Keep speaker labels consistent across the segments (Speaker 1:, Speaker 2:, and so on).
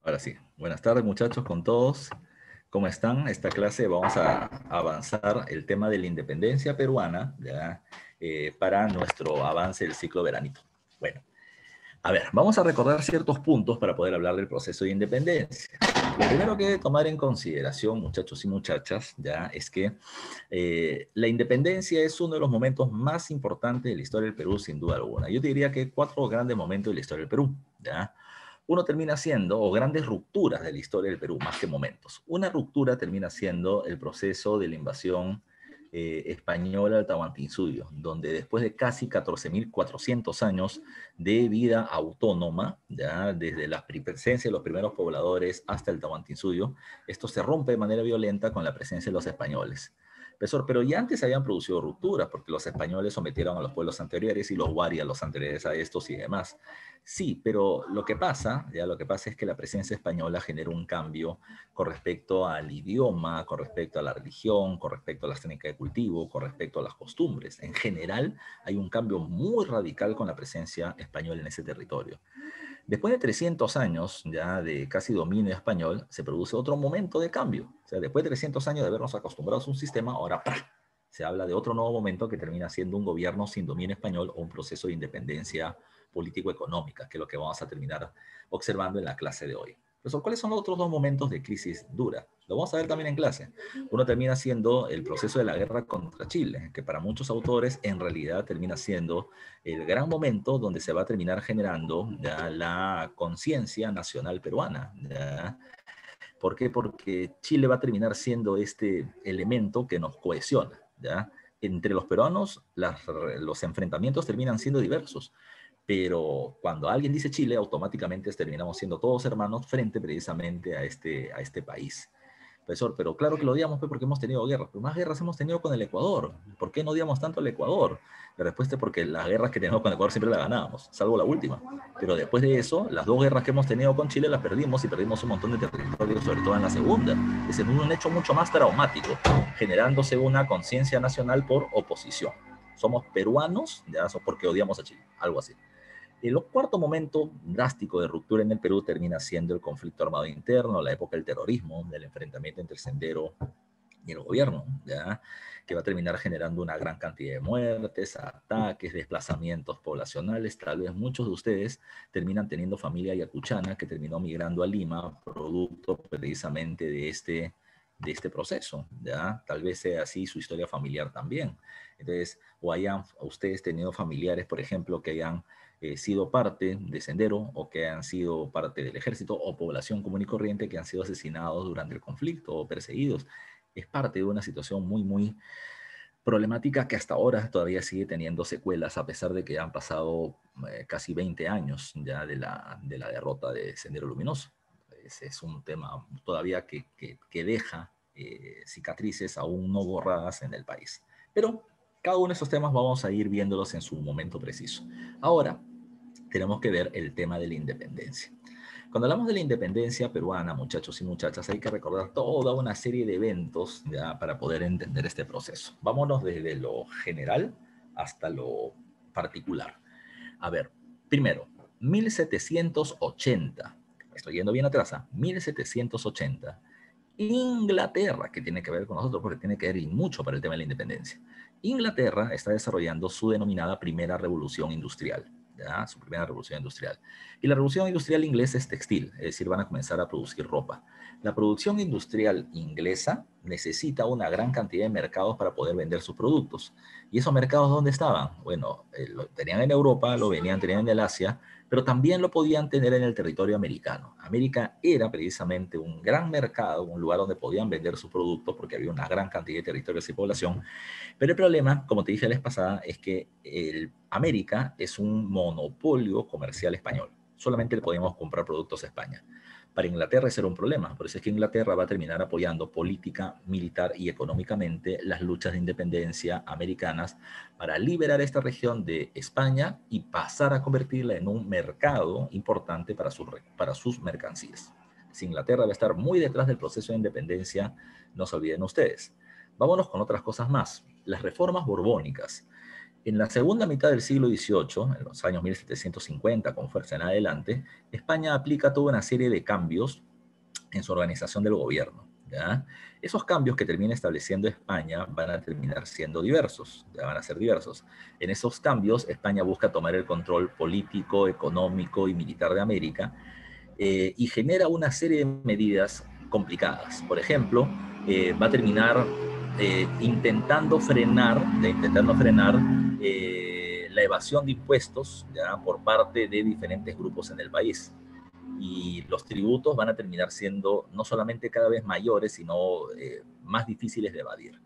Speaker 1: Ahora sí, buenas tardes muchachos con todos. ¿Cómo están? Esta clase vamos a avanzar el tema de la independencia peruana, ¿ya? Para nuestro avance del ciclo veranito. Bueno, a ver, vamos a recordar ciertos puntos para poder hablar del proceso de independencia. Lo primero que tomar en consideración, muchachos y muchachas, ya es que la independencia es uno de los momentos más importantes de la historia del Perú, sin duda alguna. Yo diría que cuatro grandes momentos de la historia del Perú, ¿ya? Uno termina siendo, o grandes rupturas de la historia del Perú, más que momentos. Una ruptura termina siendo el proceso de la invasión española al Tahuantinsuyo, donde después de casi 14.400 años de vida autónoma, ya desde la presencia de los primeros pobladores hasta el Tahuantinsuyo, esto se rompe de manera violenta con la presencia de los españoles. Profesor, pero ya antes se habían producido rupturas, porque los españoles sometieron a los pueblos anteriores y los huari a los anteriores a estos y demás. Sí, pero lo que pasa es que la presencia española genera un cambio con respecto al idioma, con respecto a la religión, con respecto a las técnicas de cultivo, con respecto a las costumbres. En general, hay un cambio muy radical con la presencia española en ese territorio. Después de 300 años ya de casi dominio español, se produce otro momento de cambio. O sea, después de 300 años de habernos acostumbrados a un sistema, ahora ¡pra! Se habla de otro nuevo momento que termina siendo un gobierno sin dominio español o un proceso de independencia político-económica, que es lo que vamos a terminar observando en la clase de hoy. Profesor, ¿cuáles son los otros dos momentos de crisis dura? Lo vamos a ver también en clase. Uno termina siendo el proceso de la guerra contra Chile, que para muchos autores en realidad termina siendo el gran momento donde se va a terminar generando ya la conciencia nacional peruana. ¿Ya? ¿Por qué? Porque Chile va a terminar siendo este elemento que nos cohesiona. ¿Ya? Entre los peruanos, los enfrentamientos terminan siendo diversos, pero cuando alguien dice Chile, automáticamente terminamos siendo todos hermanos frente precisamente a este país. Profesor, pero claro que lo odiamos pues, porque hemos tenido guerras, pero más guerras hemos tenido con el Ecuador. ¿Por qué no odiamos tanto al Ecuador? La respuesta es porque las guerras que tenemos con el Ecuador siempre las ganábamos, salvo la última. Pero después de eso, las dos guerras que hemos tenido con Chile las perdimos y perdimos un montón de territorios, sobre todo en la segunda. Es un hecho mucho más traumático, generándose una conciencia nacional por oposición. Somos peruanos, ya, porque odiamos a Chile, algo así. El cuarto momento drástico de ruptura en el Perú termina siendo el conflicto armado interno, la época del terrorismo, del enfrentamiento entre el Sendero y el gobierno, ¿ya? Que va a terminar generando una gran cantidad de muertes, ataques, desplazamientos poblacionales. Tal vez muchos de ustedes terminan teniendo familia yacuchana que terminó migrando a Lima, producto precisamente de este proceso, ¿ya? Tal vez sea así su historia familiar también. Entonces, o hayan ustedes tenido familiares, por ejemplo, que hayan sido parte de Sendero o que han sido parte del ejército o población común y corriente que han sido asesinados durante el conflicto o perseguidos. Es parte de una situación muy problemática que hasta ahora todavía sigue teniendo secuelas a pesar de que han pasado casi 20 años ya de la derrota de Sendero Luminoso. Ese es un tema todavía que deja cicatrices aún no borradas en el país. Pero cada uno de estos temas vamos a ir viéndolos en su momento preciso. Ahora, tenemos que ver el tema de la independencia. Cuando hablamos de la independencia peruana, muchachos y muchachas, hay que recordar toda una serie de eventos ya para poder entender este proceso. Vámonos desde lo general hasta lo particular. A ver, primero, 1780. Estoy yendo bien atrás, ¿eh? 1780. Inglaterra, que tiene que ver con nosotros porque tiene que ver y mucho para el tema de la independencia. Inglaterra está desarrollando su denominada primera revolución industrial, ¿ya? Su primera revolución industrial. Y la revolución industrial inglesa es textil, es decir, van a comenzar a producir ropa. La producción industrial inglesa necesita una gran cantidad de mercados para poder vender sus productos. ¿Y esos mercados dónde estaban? Bueno, lo tenían en Europa, tenían en el Asia, pero también lo podían tener en el territorio americano. América era precisamente un gran mercado, un lugar donde podían vender sus productos porque había una gran cantidad de territorios y población. Pero el problema, como te dije la vez pasada, es que América es un monopolio comercial español. Solamente le podemos comprar productos a España. Para Inglaterra ese era un problema, por eso es que Inglaterra va a terminar apoyando política, militar y económicamente las luchas de independencia americanas para liberar esta región de España y pasar a convertirla en un mercado importante para sus mercancías. Si Inglaterra va a estar muy detrás del proceso de independencia, no se olviden ustedes. Vámonos con otras cosas más. Las reformas borbónicas. En la segunda mitad del siglo XVIII, en los años 1750, con fuerza en adelante, España aplica toda una serie de cambios en su organización del gobierno. ¿Ya? Esos cambios que termina estableciendo España van a terminar siendo diversos, ya van a ser diversos. En esos cambios, España busca tomar el control político, económico y militar de América y genera una serie de medidas complicadas. Por ejemplo, va a terminar intentando frenar la evasión de impuestos ya, por parte de diferentes grupos en el país y los tributos van a terminar siendo no solamente cada vez mayores, sino más difíciles de evadir.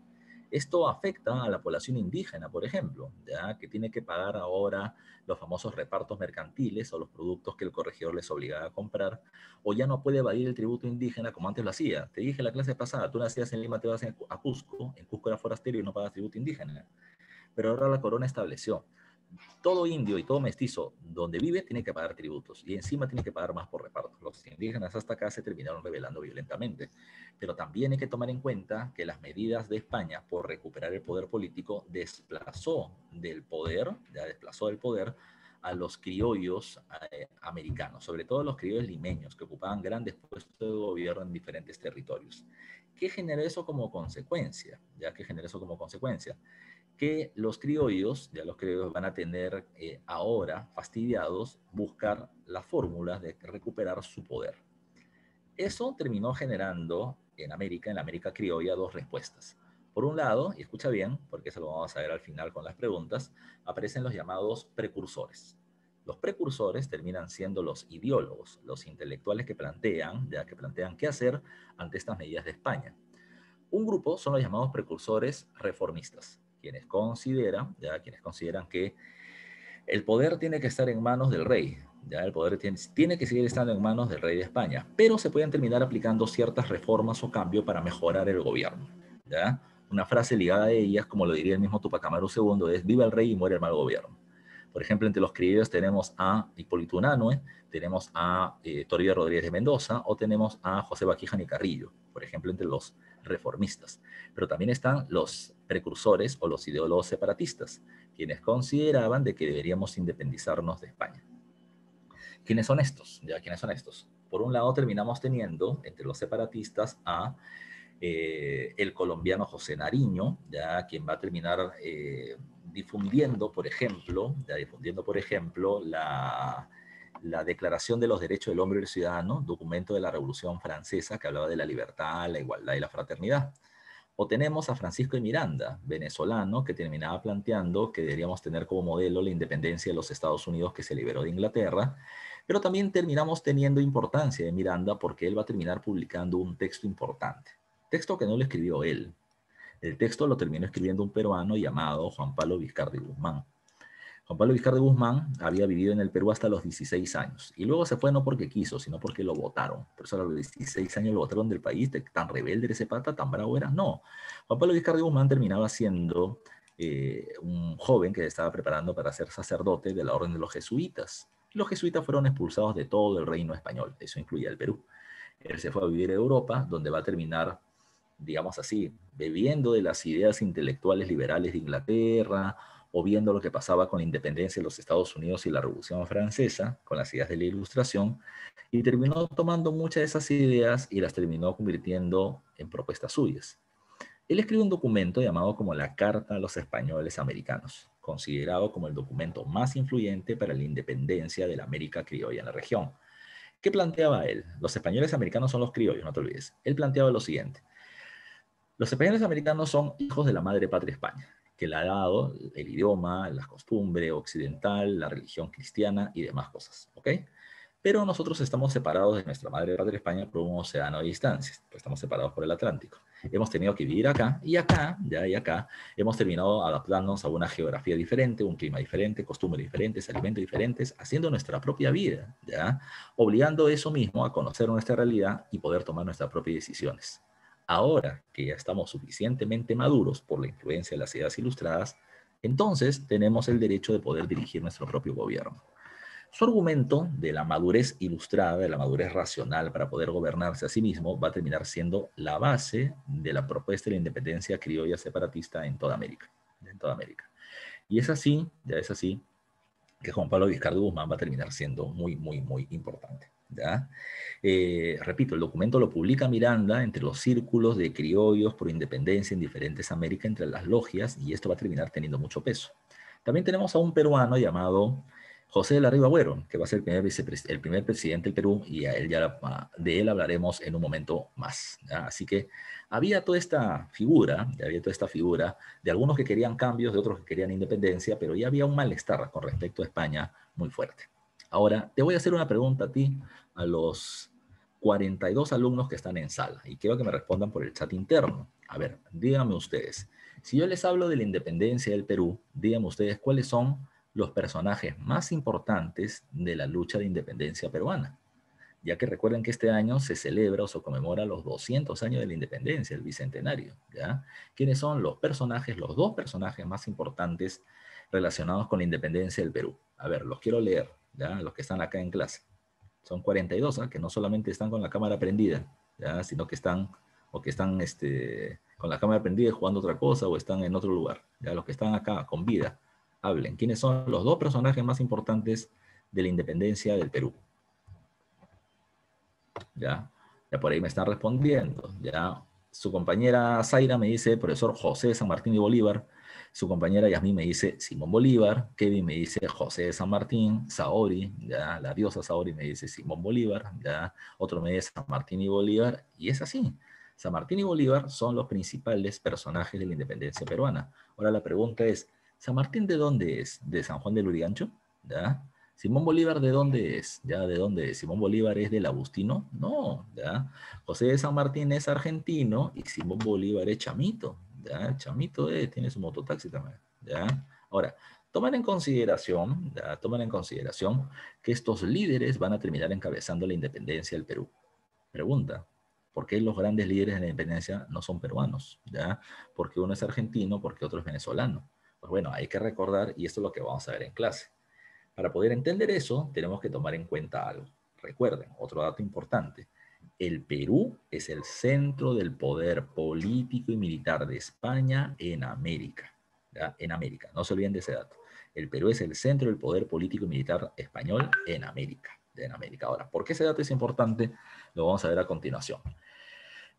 Speaker 1: Esto afecta a la población indígena, por ejemplo, ¿ya? Que tiene que pagar ahora los famosos repartos mercantiles o los productos que el corregidor les obligaba a comprar, o ya no puede evadir el tributo indígena como antes lo hacía. Te dije la clase pasada, tú nacías en Lima, te vas a Cusco, en Cusco era forastero y no pagas tributo indígena. Pero ahora la corona estableció todo indio y todo mestizo donde vive tiene que pagar tributos y encima tiene que pagar más por reparto. Los indígenas hasta acá se terminaron rebelando violentamente. Pero también hay que tomar en cuenta que las medidas de España por recuperar el poder político desplazó del poder a los criollos americanos, sobre todo los criollos limeños que ocupaban grandes puestos de gobierno en diferentes territorios. ¿Qué generó eso como consecuencia? ¿Ya? ¿Qué generó eso como consecuencia? Que los criollos, ya los criollos van a tener ahora, fastidiados, buscar la fórmula de recuperar su poder. Eso terminó generando en la América criolla, dos respuestas. Por un lado, y escucha bien, porque eso lo vamos a ver al final con las preguntas, aparecen los llamados precursores. Los precursores terminan siendo los ideólogos, los intelectuales que plantean qué hacer ante estas medidas de España. Un grupo son los llamados precursores reformistas, quienes consideran que el poder tiene que estar en manos del rey, ya el poder tiene que seguir estando en manos del rey de España, pero se pueden terminar aplicando ciertas reformas o cambios para mejorar el gobierno. ¿Ya? Una frase ligada a ellas, como lo diría el mismo Tupac Amaru II, es viva el rey y muere el mal gobierno. Por ejemplo, entre los criollos tenemos a Hipólito Unanue, tenemos a Toribio Rodríguez de Mendoza o tenemos a José Baquiján y Carrillo, por ejemplo, entre los reformistas. Pero también están los precursores o los ideólogos separatistas, quienes consideraban de que deberíamos independizarnos de España. ¿Quiénes son estos? ¿Ya? ¿Quiénes son estos? Por un lado, terminamos teniendo entre los separatistas a el colombiano José Nariño, ya quien va a terminar difundiendo, por ejemplo, la Declaración de los Derechos del Hombre y del Ciudadano, documento de la Revolución Francesa que hablaba de la libertad, la igualdad y la fraternidad. O tenemos a Francisco de Miranda, venezolano, que terminaba planteando que deberíamos tener como modelo la independencia de los Estados Unidos que se liberó de Inglaterra, pero también terminamos teniendo importancia de Miranda porque él va a terminar publicando un texto importante. Texto que no lo escribió él. El texto lo terminó escribiendo un peruano llamado Juan Pablo Vizcarra Guzmán. Juan Pablo Vizcarra Guzmán había vivido en el Perú hasta los 16 años y luego se fue no porque quiso, sino porque lo votaron. Por eso a los 16 años lo votaron del país, tan rebelde era ese pata, tan bravo era. No, Juan Pablo Vizcarra Guzmán terminaba siendo un joven que se estaba preparando para ser sacerdote de la orden de los jesuitas. Los jesuitas fueron expulsados de todo el reino español, eso incluía el Perú. Él se fue a vivir a Europa, donde va a terminar, digamos así, bebiendo de las ideas intelectuales liberales de Inglaterra, o viendo lo que pasaba con la independencia de los Estados Unidos y la Revolución Francesa, con las ideas de la Ilustración, y terminó tomando muchas de esas ideas y las terminó convirtiendo en propuestas suyas. Él escribe un documento llamado como la Carta a los Españoles Americanos, considerado como el documento más influyente para la independencia de la América criolla en la región. ¿Qué planteaba él? Los españoles americanos son los criollos, no te olvides. Él planteaba lo siguiente. Los españoles americanos son hijos de la madre patria España, que le ha dado el idioma, la costumbre occidental, la religión cristiana y demás cosas, ¿ok? Pero nosotros estamos separados de nuestra madre patria España por un océano de distancias, pues estamos separados por el Atlántico. Hemos tenido que vivir acá y acá, ya y acá, hemos terminado adaptándonos a una geografía diferente, un clima diferente, costumbres diferentes, alimentos diferentes, haciendo nuestra propia vida, ya, obligando eso mismo a conocer nuestra realidad y poder tomar nuestras propias decisiones. Ahora que ya estamos suficientemente maduros por la influencia de las ideas ilustradas, entonces tenemos el derecho de poder dirigir nuestro propio gobierno. Su argumento de la madurez ilustrada, de la madurez racional para poder gobernarse a sí mismo, va a terminar siendo la base de la propuesta de la independencia criolla separatista en toda América. En toda América. Y es así, ya es así, que Juan Pablo Vizcarra Guzmán va a terminar siendo muy, muy, muy importante. ¿Ya? Repito, el documento lo publica Miranda entre los círculos de criollos por independencia en diferentes Américas, entre las logias, y esto va a terminar teniendo mucho peso. También tenemos a un peruano llamado José de la Riva Agüero, que va a ser el primer presidente del Perú, y de él hablaremos en un momento más. ¿Ya? Así que había toda esta figura, de algunos que querían cambios, de otros que querían independencia, pero ya había un malestar con respecto a España muy fuerte. Ahora, te voy a hacer una pregunta a ti, a los 42 alumnos que están en sala, y quiero que me respondan por el chat interno. A ver, díganme ustedes, si yo les hablo de la independencia del Perú, díganme ustedes cuáles son los personajes más importantes de la lucha de independencia peruana, ya que recuerden que este año se celebra o se conmemora los 200 años de la independencia, el bicentenario, ¿ya? ¿Quiénes son los dos personajes más importantes relacionados con la independencia del Perú? A ver, los quiero leer, ¿ya? Los que están acá en clase. Son 42, ¿eh? Que no solamente están con la cámara prendida, ¿ya? Sino que están, con la cámara prendida jugando otra cosa o están en otro lugar, ¿ya? Los que están acá con vida, hablen. ¿Quiénes son los dos personajes más importantes de la independencia del Perú? ¿Ya? Ya por ahí me están respondiendo, ¿ya? Su compañera Zaira me dice, profesor José de San Martín y Bolívar. Su compañera Yasmín me dice, Simón Bolívar. Kevin me dice, José de San Martín. Saori, ¿ya? La diosa Saori me dice, Simón Bolívar, ¿ya? Otro me dice, San Martín y Bolívar. Y es así. San Martín y Bolívar son los principales personajes de la independencia peruana. Ahora la pregunta es, ¿San Martín de dónde es? ¿De San Juan de Lurigancho? ¿Ya? Simón Bolívar, ¿de dónde es? ¿Ya? ¿De dónde es? ¿Simón Bolívar es del Agustino? No, ¿ya? José de San Martín es argentino y Simón Bolívar es chamito, ¿ya? Chamito tiene su mototaxi también, ¿ya? Ahora, tomen en consideración, ¿ya? Tomen en consideración que estos líderes van a terminar encabezando la independencia del Perú. Pregunta, ¿por qué los grandes líderes de la independencia no son peruanos? ¿Ya? Porque uno es argentino, porque otro es venezolano. Pues bueno, hay que recordar, y esto es lo que vamos a ver en clase. Para poder entender eso, tenemos que tomar en cuenta algo. Recuerden, otro dato importante. El Perú es el centro del poder político y militar de España en América. ¿Ya? En América, no se olviden de ese dato. El Perú es el centro del poder político y militar español en América. En América. Ahora, ¿por qué ese dato es importante? Lo vamos a ver a continuación.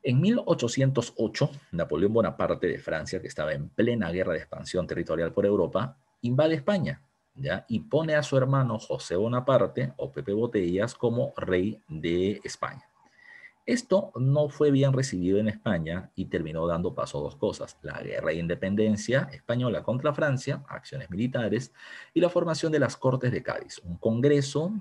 Speaker 1: En 1808, Napoleón Bonaparte de Francia, que estaba en plena guerra de expansión territorial por Europa, invade España, ¿ya? Y pone a su hermano José Bonaparte, o Pepe Botellas, como rey de España. Esto no fue bien recibido en España y terminó dando paso a dos cosas: la guerra de independencia española contra Francia, acciones militares, y la formación de las Cortes de Cádiz, un congreso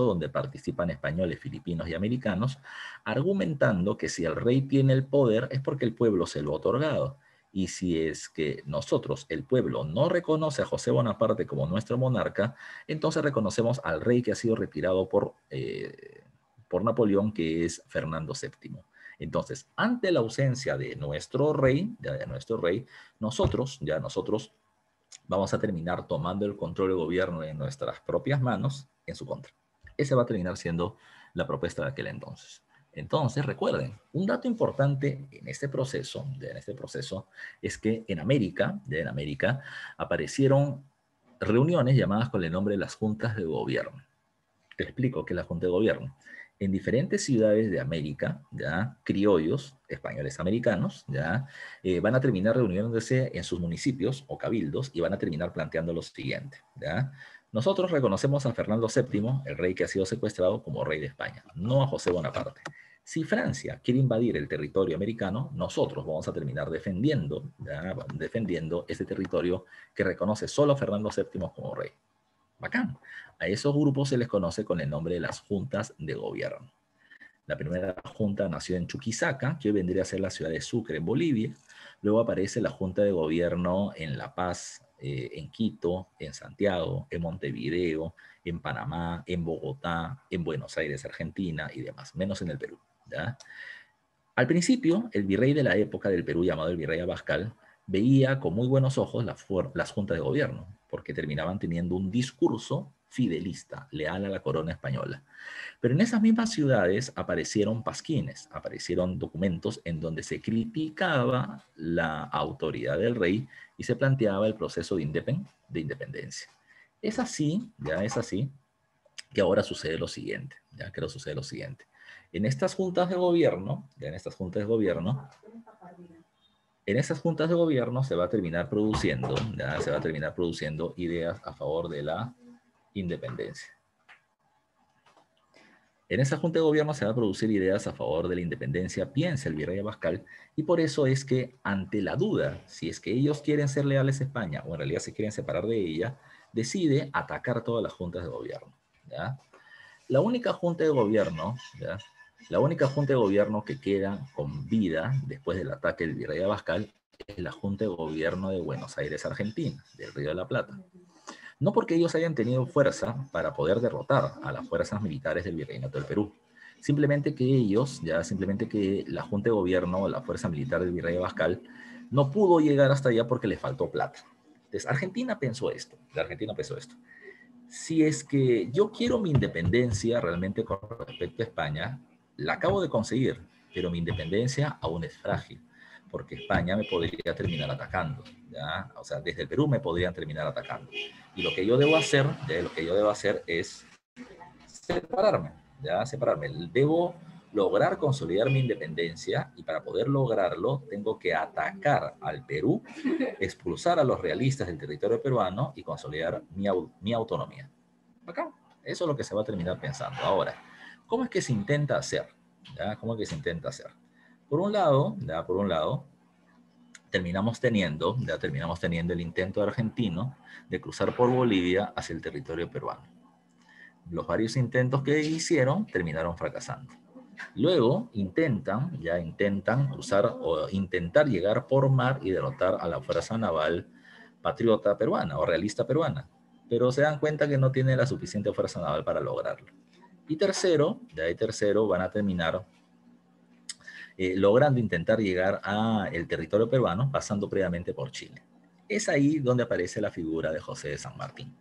Speaker 1: donde participan españoles, filipinos y americanos, argumentando que si el rey tiene el poder es porque el pueblo se lo ha otorgado. Y si es que nosotros, el pueblo, no reconoce a José Bonaparte como nuestro monarca, entonces reconocemos al rey que ha sido retirado por Napoleón, que es Fernando VII. Entonces, ante la ausencia de nuestro rey, nosotros vamos a terminar tomando el control del gobierno en nuestras propias manos en su contra. Esa va a terminar siendo la propuesta de aquel entonces. Entonces, recuerden, un dato importante en este proceso es que en América aparecieron reuniones llamadas con el nombre de las juntas de gobierno. Te explico qué es la Junta de Gobierno. En diferentes ciudades de América, ya, criollos, españoles americanos, ya, van a terminar reuniéndose en sus municipios o cabildos y van a terminar planteando lo siguiente, ya. Nosotros reconocemos a Fernando VII, el rey que ha sido secuestrado, como rey de España, no a José Bonaparte. Si Francia quiere invadir el territorio americano, nosotros vamos a terminar defendiendo ese territorio que reconoce solo a Fernando VII como rey. Bacán. A esos grupos se les conoce con el nombre de las juntas de gobierno. La primera junta nació en Chuquisaca, que hoy vendría a ser la ciudad de Sucre, en Bolivia. Luego aparece la junta de gobierno en La Paz, en Quito, en Santiago, en Montevideo, en Panamá, en Bogotá, en Buenos Aires, Argentina y demás, menos en el Perú, ¿ya? Al principio, el virrey de la época del Perú, llamado el virrey Abascal, veía con muy buenos ojos las juntas de gobierno, porque terminaban teniendo un discurso fidelista, leal a la corona española. Pero en esas mismas ciudades aparecieron pasquines, aparecieron documentos en donde se criticaba la autoridad del rey y se planteaba el proceso de independencia. Es así, ya es así, que ahora sucede lo siguiente, ya que ahora sucede lo siguiente. En estas juntas de gobierno, en estas juntas de gobierno se va a terminar produciendo, ya se va a terminar produciendo ideas a favor de la independencia. En esa junta de gobierno se va a producir ideas a favor de la independencia, piensa el virrey Abascal, y por eso es que ante la duda, si es que ellos quieren ser leales a España o en realidad se quieren separar de ella, decide atacar todas las juntas de gobierno, ¿ya? La única junta de gobierno, ¿ya? La única junta de gobierno que queda con vida después del ataque del virrey Abascal es la junta de gobierno de Buenos Aires, Argentina, del Río de la Plata. No porque ellos hayan tenido fuerza para poder derrotar a las fuerzas militares del Virreinato del Perú. Simplemente que ellos, simplemente que la Junta de Gobierno, la fuerza militar del Virrey Abascal, no pudo llegar hasta allá porque le faltó plata. Entonces, Argentina pensó esto. Si es que yo quiero mi independencia realmente con respecto a España, la acabo de conseguir, pero mi independencia aún es frágil, porque España me podría terminar atacando, ¿ya? O sea, desde el Perú me podrían terminar atacando. Y lo que yo debo hacer es separarme, ¿ya? Separarme. Debo lograr consolidar mi independencia y para poder lograrlo tengo que atacar al Perú, expulsar a los realistas del territorio peruano y consolidar mi autonomía. Acá, eso es lo que se va a terminar pensando. Ahora, ¿cómo es que se intenta hacer? ¿Ya? ¿Cómo es que se intenta hacer? Por un lado, terminamos teniendo el intento argentino de cruzar por Bolivia hacia el territorio peruano. Los varios intentos que hicieron terminaron fracasando. Luego intentan cruzar o intentar llegar por mar y derrotar a la fuerza naval patriota peruana o realista peruana, pero se dan cuenta que no tiene la suficiente fuerza naval para lograrlo. Y tercero, van a terminar logrando intentar llegar al territorio peruano pasando previamente por Chile. Es ahí donde aparece la figura de José de San Martín.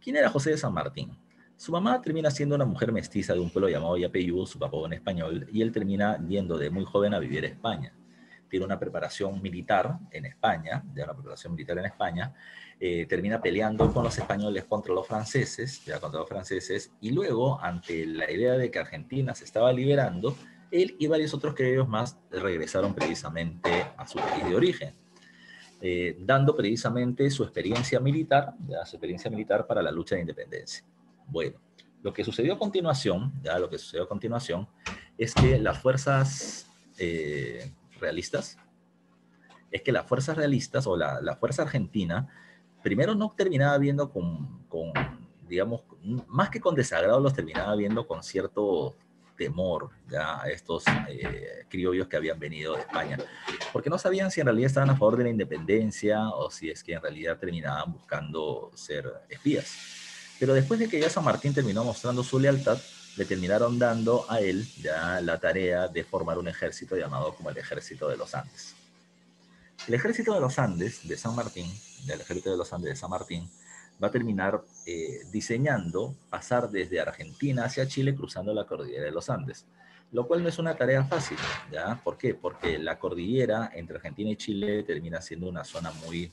Speaker 1: ¿Quién era José de San Martín? Su mamá termina siendo una mujer mestiza de un pueblo llamado Yapeyú, su papá en español, y él termina yendo de muy joven a vivir a España. Tiene una preparación militar en España, termina peleando con los españoles contra los franceses, y luego, ante la idea de que Argentina se estaba liberando, él y varios otros criollos más regresaron precisamente a su país de origen. Dando precisamente su experiencia militar para la lucha de independencia. Bueno, lo que sucedió a continuación, es que las fuerzas realistas, o la fuerza argentina, primero no terminaba viendo digamos, más que con desagrado, los terminaba viendo con cierto temor, ya, a estos criollos que habían venido de España, porque no sabían si en realidad estaban a favor de la independencia o si es que en realidad terminaban buscando ser espías. Pero después de que ya San Martín terminó mostrando su lealtad, le terminaron dando a él ya la tarea de formar un ejército llamado como el Ejército de los Andes. El Ejército de los Andes de San Martín, va a terminar diseñando pasar desde Argentina hacia Chile cruzando la cordillera de los Andes, lo cual no es una tarea fácil, ¿ya? ¿Por qué? Porque la cordillera entre Argentina y Chile termina siendo una zona muy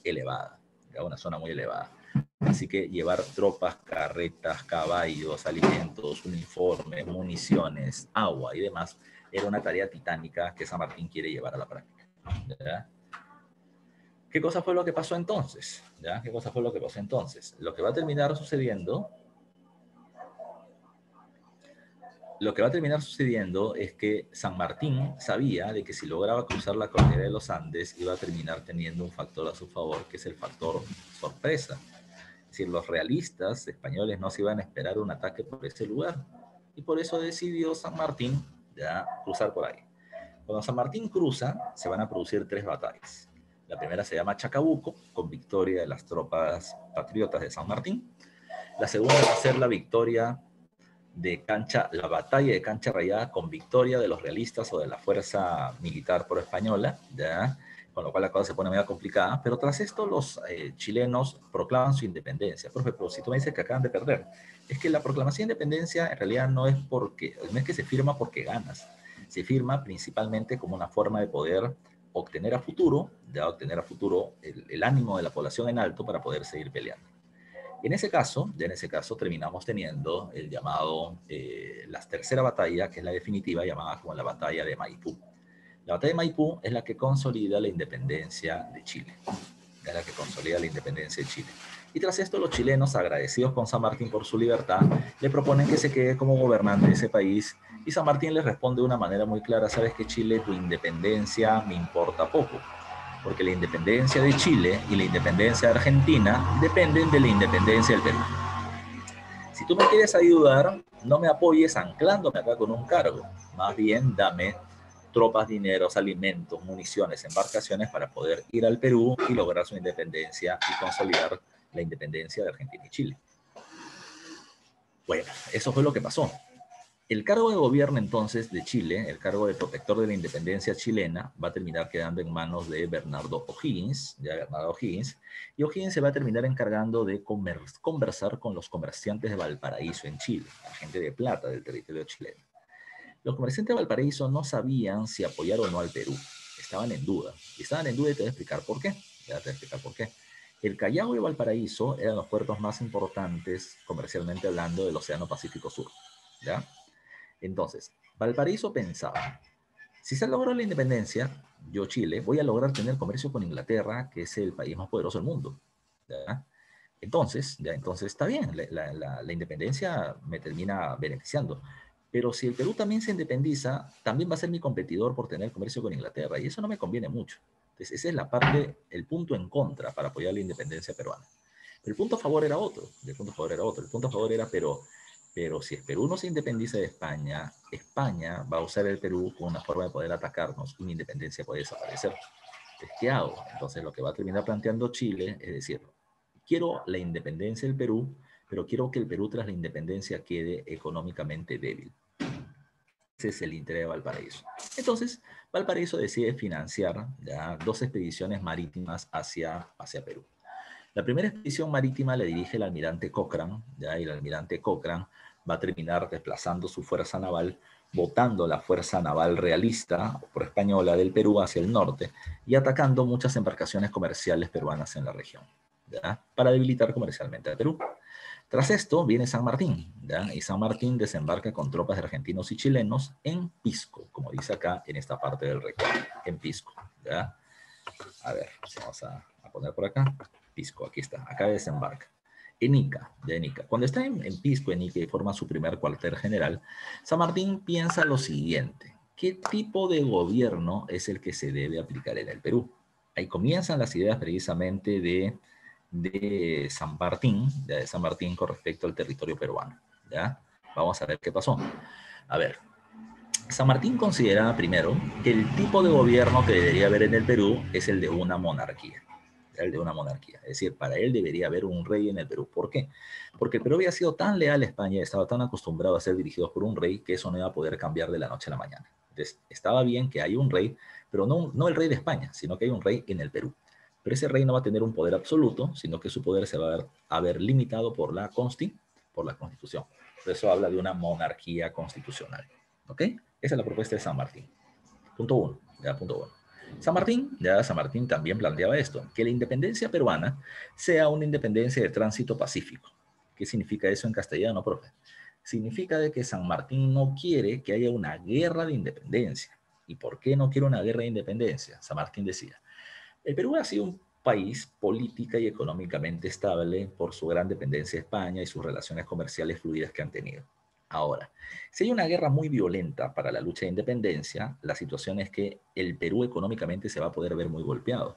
Speaker 1: elevada, ¿ya? Una zona muy elevada. Así que llevar tropas, carretas, caballos, alimentos, uniformes, municiones, agua y demás era una tarea titánica que San Martín quiere llevar a la práctica. ¿Ya? ¿Qué cosa fue lo que pasó entonces? ¿Ya? Lo que va a terminar sucediendo es que San Martín sabía de que si lograba cruzar la cordillera de los Andes iba a terminar teniendo un factor a su favor, que es el factor sorpresa. Es decir, los realistas españoles no se iban a esperar un ataque por ese lugar y por eso decidió San Martín ya cruzar por ahí. Cuando San Martín cruza, se van a producir 3 batallas. La primera se llama Chacabuco, con victoria de las tropas patriotas de San Martín. La segunda va a ser la batalla de Cancha Rayada, con victoria de los realistas o de la fuerza militar pro-española, ¿ya? con lo cual la cosa se pone medio complicada, pero tras esto los chilenos proclaman su independencia. Por ejemplo, si tú me dices que acaban de perder, es que la proclamación de independencia en realidad no es que se firma porque ganas, se firma principalmente como una forma de poder obtener a futuro, el ánimo de la población en alto para poder seguir peleando. En ese caso terminamos teniendo el llamado, la tercera batalla, que es la definitiva, llamada como la batalla de Maipú. La batalla de Maipú es la que consolida la independencia de Chile. Es la que consolida la independencia de Chile. Y tras esto, los chilenos, agradecidos con San Martín por su libertad, le proponen que se quede como gobernante de ese país. Y San Martín les responde de una manera muy clara: sabes que Chile, tu independencia me importa poco, porque la independencia de Chile y la independencia de Argentina dependen de la independencia del Perú. Si tú me quieres ayudar, no me apoyes anclándome acá con un cargo, más bien dame tropas, dineros, alimentos, municiones, embarcaciones para poder ir al Perú y lograr su independencia y consolidar la independencia de Argentina y Chile. Bueno, eso fue lo que pasó. El cargo de gobierno entonces de Chile, el cargo de protector de la independencia chilena, va a terminar quedando en manos de Bernardo O'Higgins, y O'Higgins se va a terminar encargando de conversar con los comerciantes de Valparaíso en Chile, la gente de plata del territorio chileno. Los comerciantes de Valparaíso no sabían si apoyar o no al Perú, estaban en duda, y te voy a explicar por qué, El Callao y Valparaíso eran los puertos más importantes comercialmente hablando del Océano Pacífico Sur, ¿ya? Entonces, Valparaíso pensaba: si se logró la independencia, yo, Chile, voy a lograr tener comercio con Inglaterra, que es el país más poderoso del mundo. ¿Ya? Entonces está bien, la independencia me termina beneficiando. Pero si el Perú también se independiza, también va a ser mi competidor por tener comercio con Inglaterra, y eso no me conviene mucho. Entonces, esa es la parte, el punto en contra para apoyar la independencia peruana. Pero el punto a favor era otro, El punto a favor era, pero si el Perú no se independiza de España, España va a usar el Perú como una forma de poder atacarnos y mi independencia puede desaparecer. Entonces, ¿qué hago? Entonces, lo que va a terminar planteando Chile es decir: quiero la independencia del Perú, pero quiero que el Perú tras la independencia quede económicamente débil. Ese es el interés de Valparaíso. Entonces, Valparaíso decide financiar ya 2 expediciones marítimas hacia Perú. La primera expedición marítima la dirige el almirante Cochrane, ¿ya? Y el almirante Cochrane va a terminar desplazando su fuerza naval, botando la fuerza naval realista o española del Perú hacia el norte y atacando muchas embarcaciones comerciales peruanas en la región, ¿ya? Para debilitar comercialmente a Perú. Tras esto viene San Martín, ¿ya? Y San Martín desembarca con tropas de argentinos y chilenos en Pisco, como dice acá en esta parte del recuadro, en Pisco, ¿ya? A ver, vamos a poner por acá. Pisco, aquí está, acá desembarca. En Ica. Cuando está en Pisco, en Ica, y forma su primer cuartel general, San Martín piensa lo siguiente: ¿qué tipo de gobierno es el que se debe aplicar en el Perú? Ahí comienzan las ideas precisamente de San Martín, de San Martín con respecto al territorio peruano, ¿ya? Vamos a ver qué pasó. A ver, San Martín consideraba primero que el tipo de gobierno que debería haber en el Perú es el de una monarquía. Es decir, para él debería haber un rey en el Perú. ¿Por qué? Porque el Perú había sido tan leal a España, estaba tan acostumbrado a ser dirigido por un rey, que eso no iba a poder cambiar de la noche a la mañana. Entonces, estaba bien que haya un rey, pero no el rey de España, sino que hay un rey en el Perú. Pero ese rey no va a tener un poder absoluto, sino que su poder se va a ver limitado por la Constitución. Por eso habla de una monarquía constitucional. ¿Ok? Esa es la propuesta de San Martín. Punto uno. San Martín también planteaba esto: que la independencia peruana sea una independencia de tránsito pacífico. ¿Qué significa eso en castellano, profe? Significa de que San Martín no quiere que haya una guerra de independencia. ¿Y por qué no quiere una guerra de independencia? San Martín decía: el Perú ha sido un país política y económicamente estable por su gran dependencia de España y sus relaciones comerciales fluidas que han tenido. Ahora, si hay una guerra muy violenta para la lucha de independencia, la situación es que el Perú económicamente se va a poder ver muy golpeado.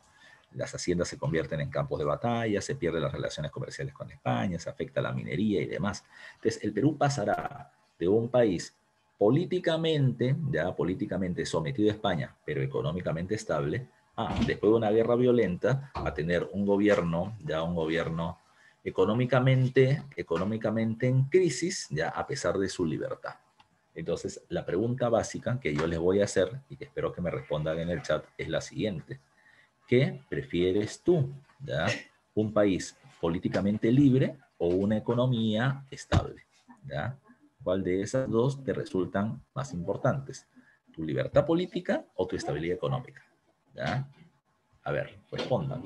Speaker 1: Las haciendas se convierten en campos de batalla, se pierden las relaciones comerciales con España, se afecta la minería y demás. Entonces, el Perú pasará de un país políticamente sometido a España, pero económicamente estable, después de una guerra violenta, a tener un gobierno económicamente en crisis, ya a pesar de su libertad. Entonces, la pregunta básica que yo les voy a hacer y que espero que me respondan en el chat es la siguiente: ¿Qué prefieres tú? ¿Ya? ¿Un país políticamente libre o una economía estable? ¿Ya? ¿Cuál de esas dos te resultan más importantes? ¿Tu libertad política o tu estabilidad económica? ¿Ya? A ver, respondan.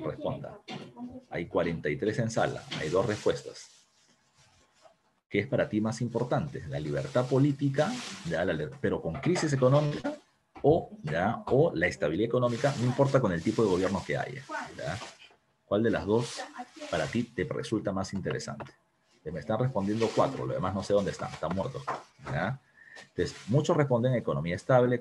Speaker 1: Hay 43 en sala, hay dos respuestas. ¿Qué es para ti más importante? ¿La libertad política, ya, pero con crisis económica, o la estabilidad económica, no importa con el tipo de gobierno que haya? ¿Ya? ¿Cuál de las dos para ti te resulta más interesante? Me están respondiendo 4, lo demás no sé dónde están muertos. ¿Ya? Entonces, muchos responden economía estable,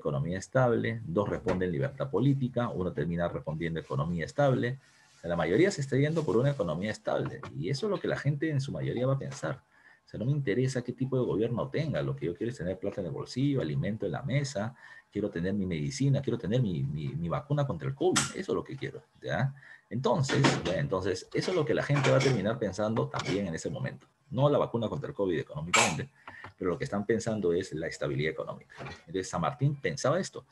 Speaker 1: 2 responden libertad política, uno termina respondiendo economía estable. O sea, la mayoría se está yendo por una economía estable, y eso es lo que la gente en su mayoría va a pensar. O sea, no me interesa qué tipo de gobierno tenga, lo que yo quiero es tener plata en el bolsillo, alimento en la mesa, quiero tener mi medicina, quiero tener mi vacuna contra el COVID, eso es lo que quiero, ¿ya? Entonces, eso es lo que la gente va a terminar pensando también en ese momento. No la vacuna contra el COVID económicamente, pero lo que están pensando es la estabilidad económica. Entonces, San Martín pensaba esto.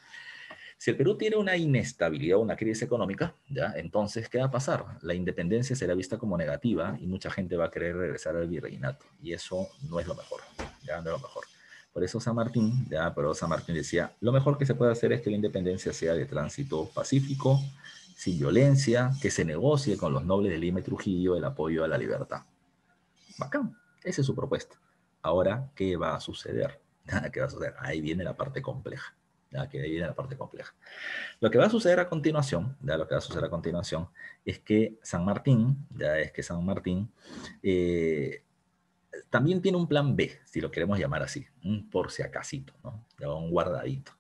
Speaker 1: Si el Perú tiene una inestabilidad o una crisis económica, ¿ya? Entonces, ¿qué va a pasar? La independencia será vista como negativa y mucha gente va a querer regresar al virreinato. Y eso no es lo mejor, ¿ya? No es lo mejor. Por eso San Martín, pero San Martín decía, lo mejor que se puede hacer es que la independencia sea de tránsito pacífico, sin violencia, que se negocie con los nobles de Lima y Trujillo el apoyo a la libertad. Bacán, esa es su propuesta. Ahora, ¿qué va a suceder? ¿Qué va a suceder? Ahí viene la parte compleja. Que ahí viene la parte compleja. Lo que va a suceder a continuación, lo que va a suceder a continuación, es que San Martín, eh, también tiene un plan B, si lo queremos llamar así, un por si acasito, ¿no? Un guardadito.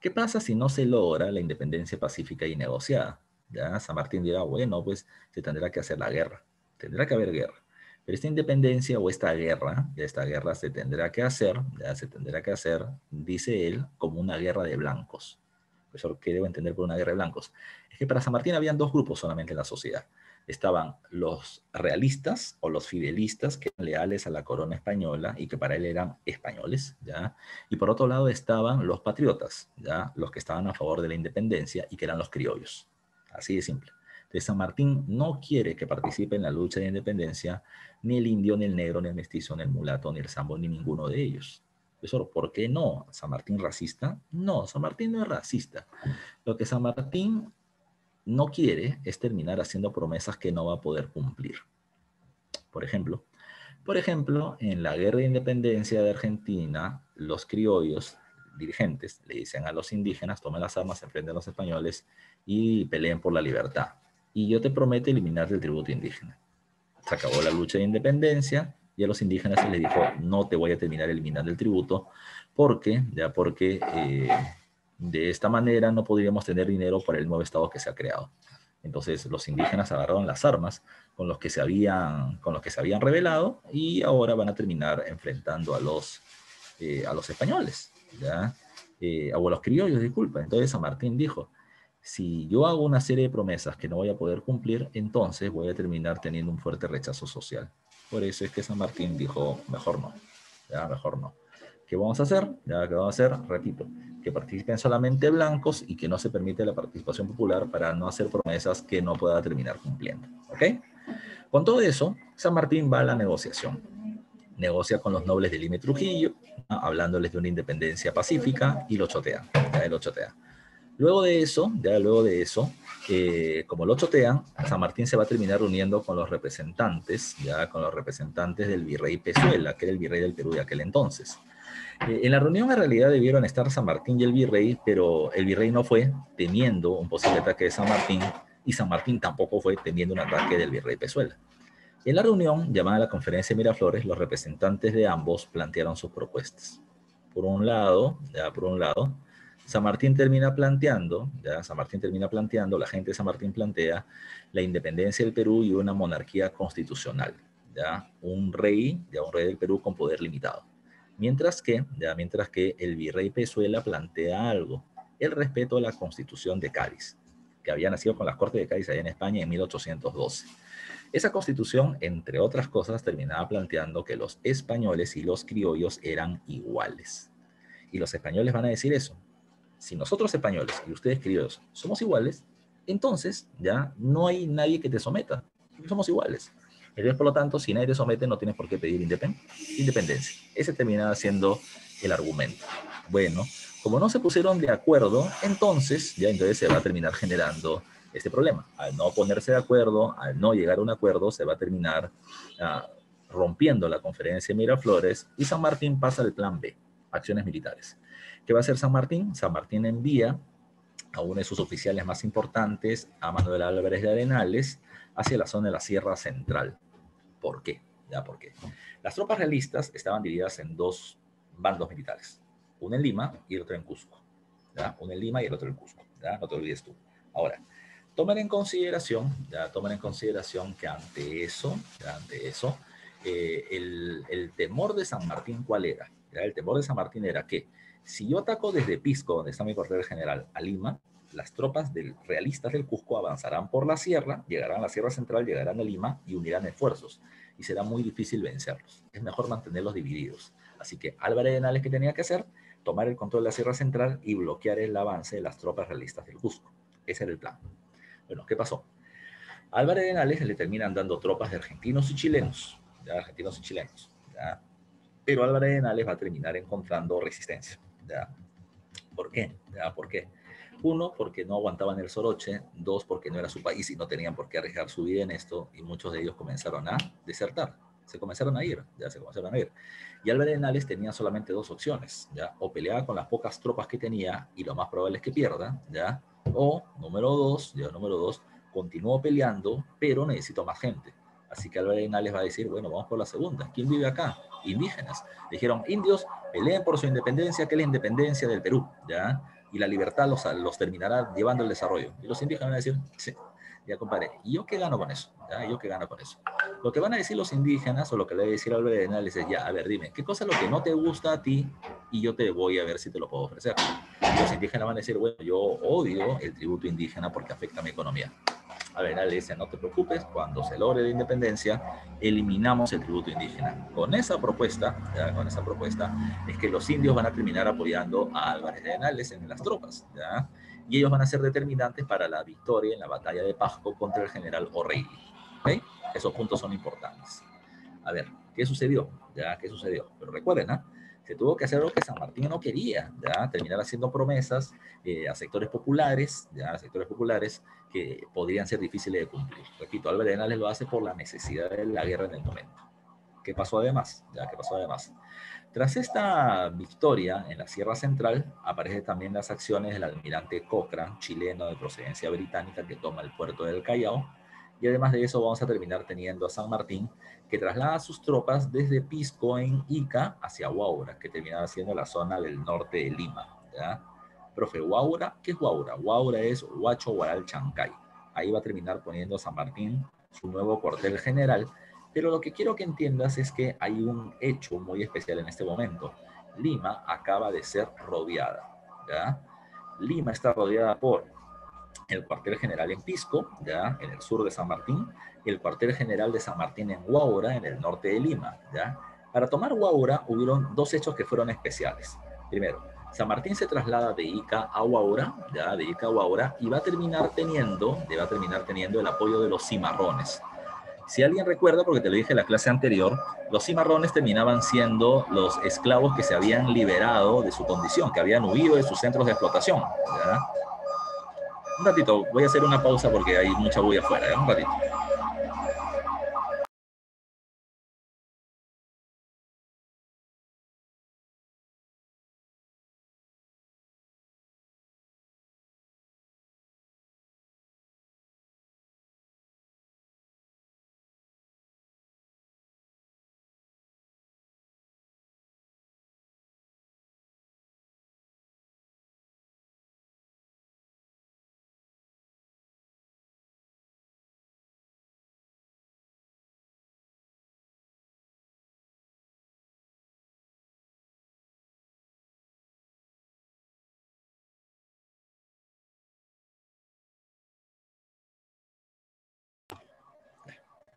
Speaker 1: ¿Qué pasa si no se logra la independencia pacífica y negociada? Ya San Martín dirá, bueno, pues se tendrá que hacer la guerra, tendrá que haber guerra. Pero esta independencia o esta guerra se tendrá que hacer, dice él, como una guerra de blancos. Profesor, ¿qué debo entender por una guerra de blancos? Es que para San Martín habían dos grupos solamente en la sociedad. Estaban los realistas o los fidelistas, que eran leales a la corona española y que para él eran españoles, ¿ya? Y por otro lado estaban los patriotas, ¿ya? Los que estaban a favor de la independencia y que eran los criollos. Así de simple. Entonces, San Martín no quiere que participe en la lucha de independencia ni el indio, ni el negro, ni el mestizo, ni el mulato, ni el sambo, ni ninguno de ellos. Profesor, ¿por qué no? ¿San Martín racista? No, San Martín no es racista. Lo que San Martín no quiere es terminar haciendo promesas que no va a poder cumplir. Por ejemplo, en la guerra de independencia de Argentina, los criollos dirigentes le dicen a los indígenas, tomen las armas, enfrenten a los españoles y peleen por la libertad. Y yo te prometo eliminar el tributo indígena. Se acabó la lucha de independencia y a los indígenas se les dijo, no te voy a terminar eliminando el tributo porque de esta manera no podríamos tener dinero para el nuevo Estado que se ha creado. Entonces los indígenas agarraron las armas con los que se habían rebelado y ahora van a terminar enfrentando a los españoles, ¿ya? O a los criollos, disculpa. Entonces San Martín dijo, si yo hago una serie de promesas que no voy a poder cumplir, entonces voy a terminar teniendo un fuerte rechazo social. Por eso es que San Martín dijo, mejor no, ya, mejor no. ¿Qué vamos a hacer? ¿Qué vamos a hacer? Repito, que participen solamente blancos y que no se permite la participación popular para no hacer promesas que no pueda terminar cumpliendo. ¿Ok? Con todo eso, San Martín va a la negociación. Negocia con los nobles de Lima y Trujillo, ¿no? Hablándoles de una independencia pacífica y lo chotean. Lo chotean. Luego de eso, como lo chotean, San Martín se va a terminar reuniendo con los representantes, del virrey Pezuela, que era el virrey del Perú de aquel entonces. En la reunión en realidad debieron estar San Martín y el virrey, pero el virrey no fue temiendo un posible ataque de San Martín y San Martín tampoco fue temiendo un ataque del virrey Pezuela. En la reunión, llamada la Conferencia de Miraflores, los representantes de ambos plantearon sus propuestas. Por un lado, San Martín termina planteando, la gente de San Martín plantea la independencia del Perú y una monarquía constitucional, un rey del Perú con poder limitado. Mientras que el virrey Pezuela plantea algo, el respeto a la Constitución de Cádiz, que había nacido con las Cortes de Cádiz allá en España en 1812. Esa constitución, entre otras cosas, terminaba planteando que los españoles y los criollos eran iguales. Y los españoles van a decir eso. Si nosotros españoles y ustedes criollos somos iguales, entonces ya no hay nadie que te someta. Somos iguales. Entonces, por lo tanto, si nadie te somete, no tienes por qué pedir independencia. Ese termina siendo el argumento. Bueno, como no se pusieron de acuerdo, entonces se va a terminar generando este problema. Al no ponerse de acuerdo, al no llegar a un acuerdo, se va a terminar ah, rompiendo la conferencia de Miraflores y San Martín pasa al plan B, acciones militares. ¿Qué va a hacer San Martín? San Martín envía a uno de sus oficiales más importantes, a Manuel Álvarez de Arenales, hacia la zona de la Sierra Central. ¿Por qué? ¿Ya? ¿Por qué? Las tropas realistas estaban divididas en dos bandos militares, uno en Lima y el otro en Cusco. ¿Ya? Uno en Lima y el otro en Cusco. ¿Ya? No te olvides tú. Ahora, tomen en consideración que ante eso el temor de San Martín, ¿cuál era? ¿Ya? El temor de San Martín era que si yo ataco desde Pisco, donde está mi cuartel general, a Lima, las tropas realistas del Cusco avanzarán por la sierra, llegarán a la Sierra Central, llegarán a Lima y unirán esfuerzos. Y será muy difícil vencerlos. Es mejor mantenerlos divididos. Así que Álvarez de Henares, ¿qué tenía que hacer? Tomar el control de la Sierra Central y bloquear el avance de las tropas realistas del Cusco. Ese era el plan. Bueno, ¿qué pasó? A Álvarez de Henares le terminan dando tropas de argentinos y chilenos. ¿Ya? Argentinos y chilenos. ¿Ya? Pero Álvarez de Henares va a terminar encontrando resistencia. ¿Ya? ¿Por qué? ¿Ya? ¿Por qué? Uno, porque no aguantaban el soroche. Dos, porque no era su país y no tenían por qué arriesgar su vida en esto. Y muchos de ellos comenzaron a desertar. Se comenzaron a ir. Ya se comenzaron a ir. Y Álvarez de Henares tenía solamente dos opciones. ¿Ya? O peleaba con las pocas tropas que tenía y lo más probable es que pierda. ¿Ya? O, número dos, continuó peleando, pero necesito más gente. Así que Álvarez de Henares va a decir, bueno, vamos por la segunda. ¿Quién vive acá? Indígenas. Dijeron, indios, peleen por su independencia, que es la independencia del Perú, ¿ya? Y la libertad los terminará llevando al desarrollo. Y los indígenas van a decir, sí, ya compadre, ¿y yo qué gano con eso? ¿Ya? ¿Yo qué gano con eso? Lo que van a decir los indígenas, o lo que le va a decir Álvarez de Henares es, ya, a ver, dime, ¿qué cosa es lo que no te gusta a ti? Y yo te voy a ver si te lo puedo ofrecer. Y los indígenas van a decir, bueno, yo odio el tributo indígena porque afecta a mi economía. Álvarez le dice, no te preocupes, cuando se logre la independencia, eliminamos el tributo indígena. Con esa propuesta, es que los indios van a terminar apoyando a Álvarez de Henares en las tropas, ¿ya? Y ellos van a ser determinantes para la victoria en la batalla de Pasco contra el general O'Reilly. ¿Okay? Esos puntos son importantes. A ver, ¿qué sucedió? ¿Ya? ¿Qué sucedió? Pero recuerden, ¿eh? Se tuvo que hacer lo que San Martín no quería, ¿ya? Terminar haciendo promesas a sectores populares, ¿ya? A sectores populares que podrían ser difíciles de cumplir. Repito, Álvarez de Henares lo hace por la necesidad de la guerra en el momento. ¿Qué pasó además? ¿Ya? ¿Qué pasó además? Tras esta victoria en la Sierra Central, aparecen también las acciones del almirante Cochrane, chileno de procedencia británica, que toma el puerto del Callao. Y además de eso vamos a terminar teniendo a San Martín, que traslada sus tropas desde Pisco en Ica hacia Huaura, que terminaba siendo la zona del norte de Lima. ¿Ya? Profe, Huaura, ¿qué es Huaura? Huaura es Huacho Guaral Chancay. Ahí va a terminar poniendo San Martín su nuevo cuartel general, pero lo que quiero que entiendas es que hay un hecho muy especial en este momento. Lima acaba de ser rodeada, ¿ya? Lima está rodeada por el cuartel general en Pisco, ¿ya? En el sur de San Martín, y el cuartel general de San Martín en Huaura, en el norte de Lima, ¿ya? Para tomar Huaura hubieron dos hechos que fueron especiales. Primero, San Martín se traslada de Ica a Huaura, ¿ya? De Ica a Huaura, y va a terminar teniendo el apoyo de los cimarrones. Si alguien recuerda, porque te lo dije en la clase anterior, los cimarrones terminaban siendo los esclavos que se habían liberado de su condición, que habían huido de sus centros de explotación. ¿Ya? Un ratito, voy a hacer una pausa porque hay mucha bulla afuera. ¿Ya? Un ratito.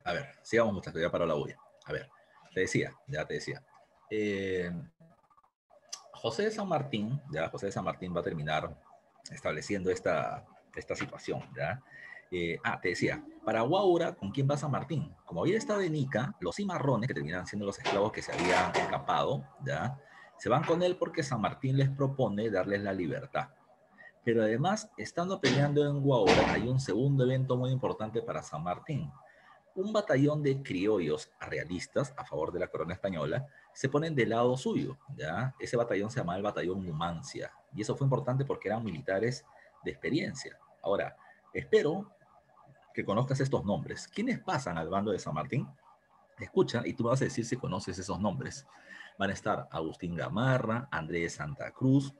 Speaker 1: A ver, sigamos muchachos, ya para la bulla. A ver, te decía. Eh, José de San Martín va a terminar estableciendo esta esta situación, ¿ya? Te decía, para Huaura, ¿con quién va San Martín? Como había estado en Ica, los cimarrones, que terminaban siendo los esclavos que se habían escapado, ¿ya? Se van con él porque San Martín les propone darles la libertad. Pero además, estando peleando en Huaura, hay un segundo evento muy importante para San Martín. Un batallón de criollos realistas a favor de la corona española se ponen del lado suyo, ¿ya? Ese batallón se llamaba el batallón Numancia, y eso fue importante porque eran militares de experiencia. Ahora, espero que conozcas estos nombres. ¿Quiénes pasan al bando de San Martín? Escucha y tú me vas a decir si conoces esos nombres. Van a estar Agustín Gamarra, Andrés Santa Cruz,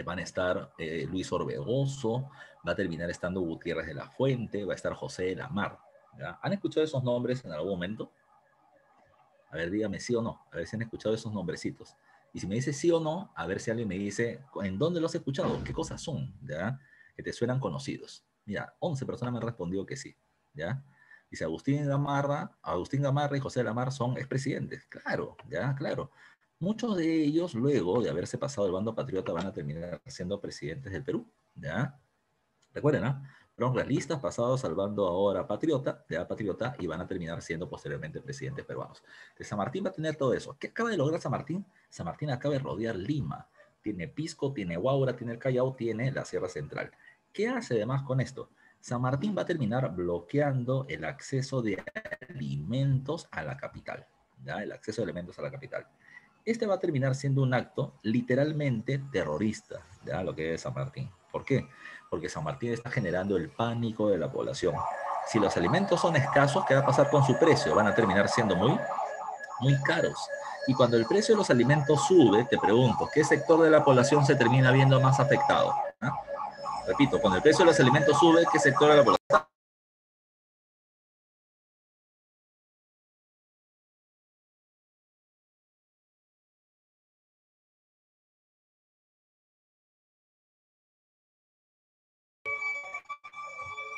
Speaker 1: van a estar Luis Orbegoso, va a terminar estando Gutiérrez de la Fuente, va a estar José de la Mar. ¿Ya? ¿Han escuchado esos nombres en algún momento? A ver, dígame sí o no, a ver si han escuchado esos nombrecitos. Y si me dice sí o no, a ver si alguien me dice, ¿en dónde los has escuchado? ¿Qué cosas son? ¿Ya? Que te suenan conocidos. Mira, 11 personas me han respondido que sí. ¿Ya? Dice Agustín Gamarra y José de la Mar son expresidentes. Claro, ya, claro. Muchos de ellos, luego de haberse pasado el bando patriota, van a terminar siendo presidentes del Perú. ¿Ya? Recuerden, ¿ah? Fueron realistas pasados salvando ahora patriota, de patriota, y van a terminar siendo posteriormente presidentes peruanos. De San Martín va a tener todo eso. ¿Qué acaba de lograr San Martín? San Martín acaba de rodear Lima. Tiene Pisco, tiene Huaura, tiene el Callao, tiene la Sierra Central. ¿Qué hace además con esto? San Martín va a terminar bloqueando el acceso de alimentos a la capital. ¿Ya? El acceso de alimentos a la capital. Este va a terminar siendo un acto literalmente terrorista, ¿ya? Lo que es San Martín. ¿Por qué? Porque San Martín está generando el pánico de la población. Si los alimentos son escasos, ¿qué va a pasar con su precio? Van a terminar siendo muy caros. Y cuando el precio de los alimentos sube, te pregunto, ¿qué sector de la población se termina viendo más afectado? ¿Ah? Repito, cuando el precio de los alimentos sube, ¿qué sector de la población?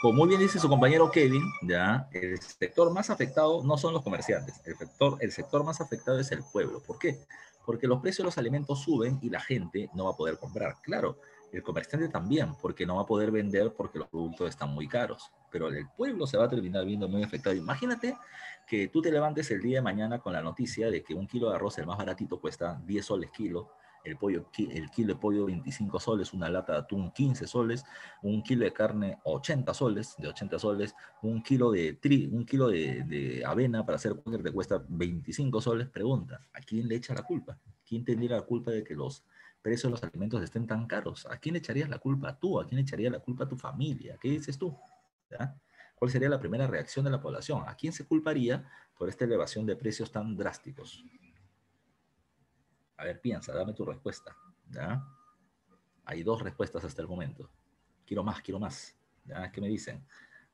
Speaker 1: Como muy bien dice su compañero Kevin, ya, el sector más afectado no son los comerciantes, el sector más afectado es el pueblo. ¿Por qué? Porque los precios de los alimentos suben y la gente no va a poder comprar. Claro, el comerciante también, porque no va a poder vender porque los productos están muy caros. Pero el pueblo se va a terminar viendo muy afectado. Imagínate que tú te levantes el día de mañana con la noticia de que un kilo de arroz, el más baratito, cuesta 10 soles kilo, el kilo de pollo 25 soles, una lata de atún 15 soles, un kilo de carne 80 soles, de 80 soles, un kilo de avena para hacer cuáquer te cuesta 25 soles. Pregunta, ¿a quién le echa la culpa? ¿Quién tendría la culpa de que los precios de los alimentos estén tan caros? ¿A quién le echarías la culpa tú? ¿A quién le echaría la culpa a tu familia? ¿Qué dices tú? ¿Ya? ¿Cuál sería la primera reacción de la población? ¿A quién se culparía por esta elevación de precios tan drásticos? A ver, piensa, dame tu respuesta. ¿Ya? Hay dos respuestas hasta el momento. Quiero más, quiero más. ¿Ya? ¿Qué me dicen?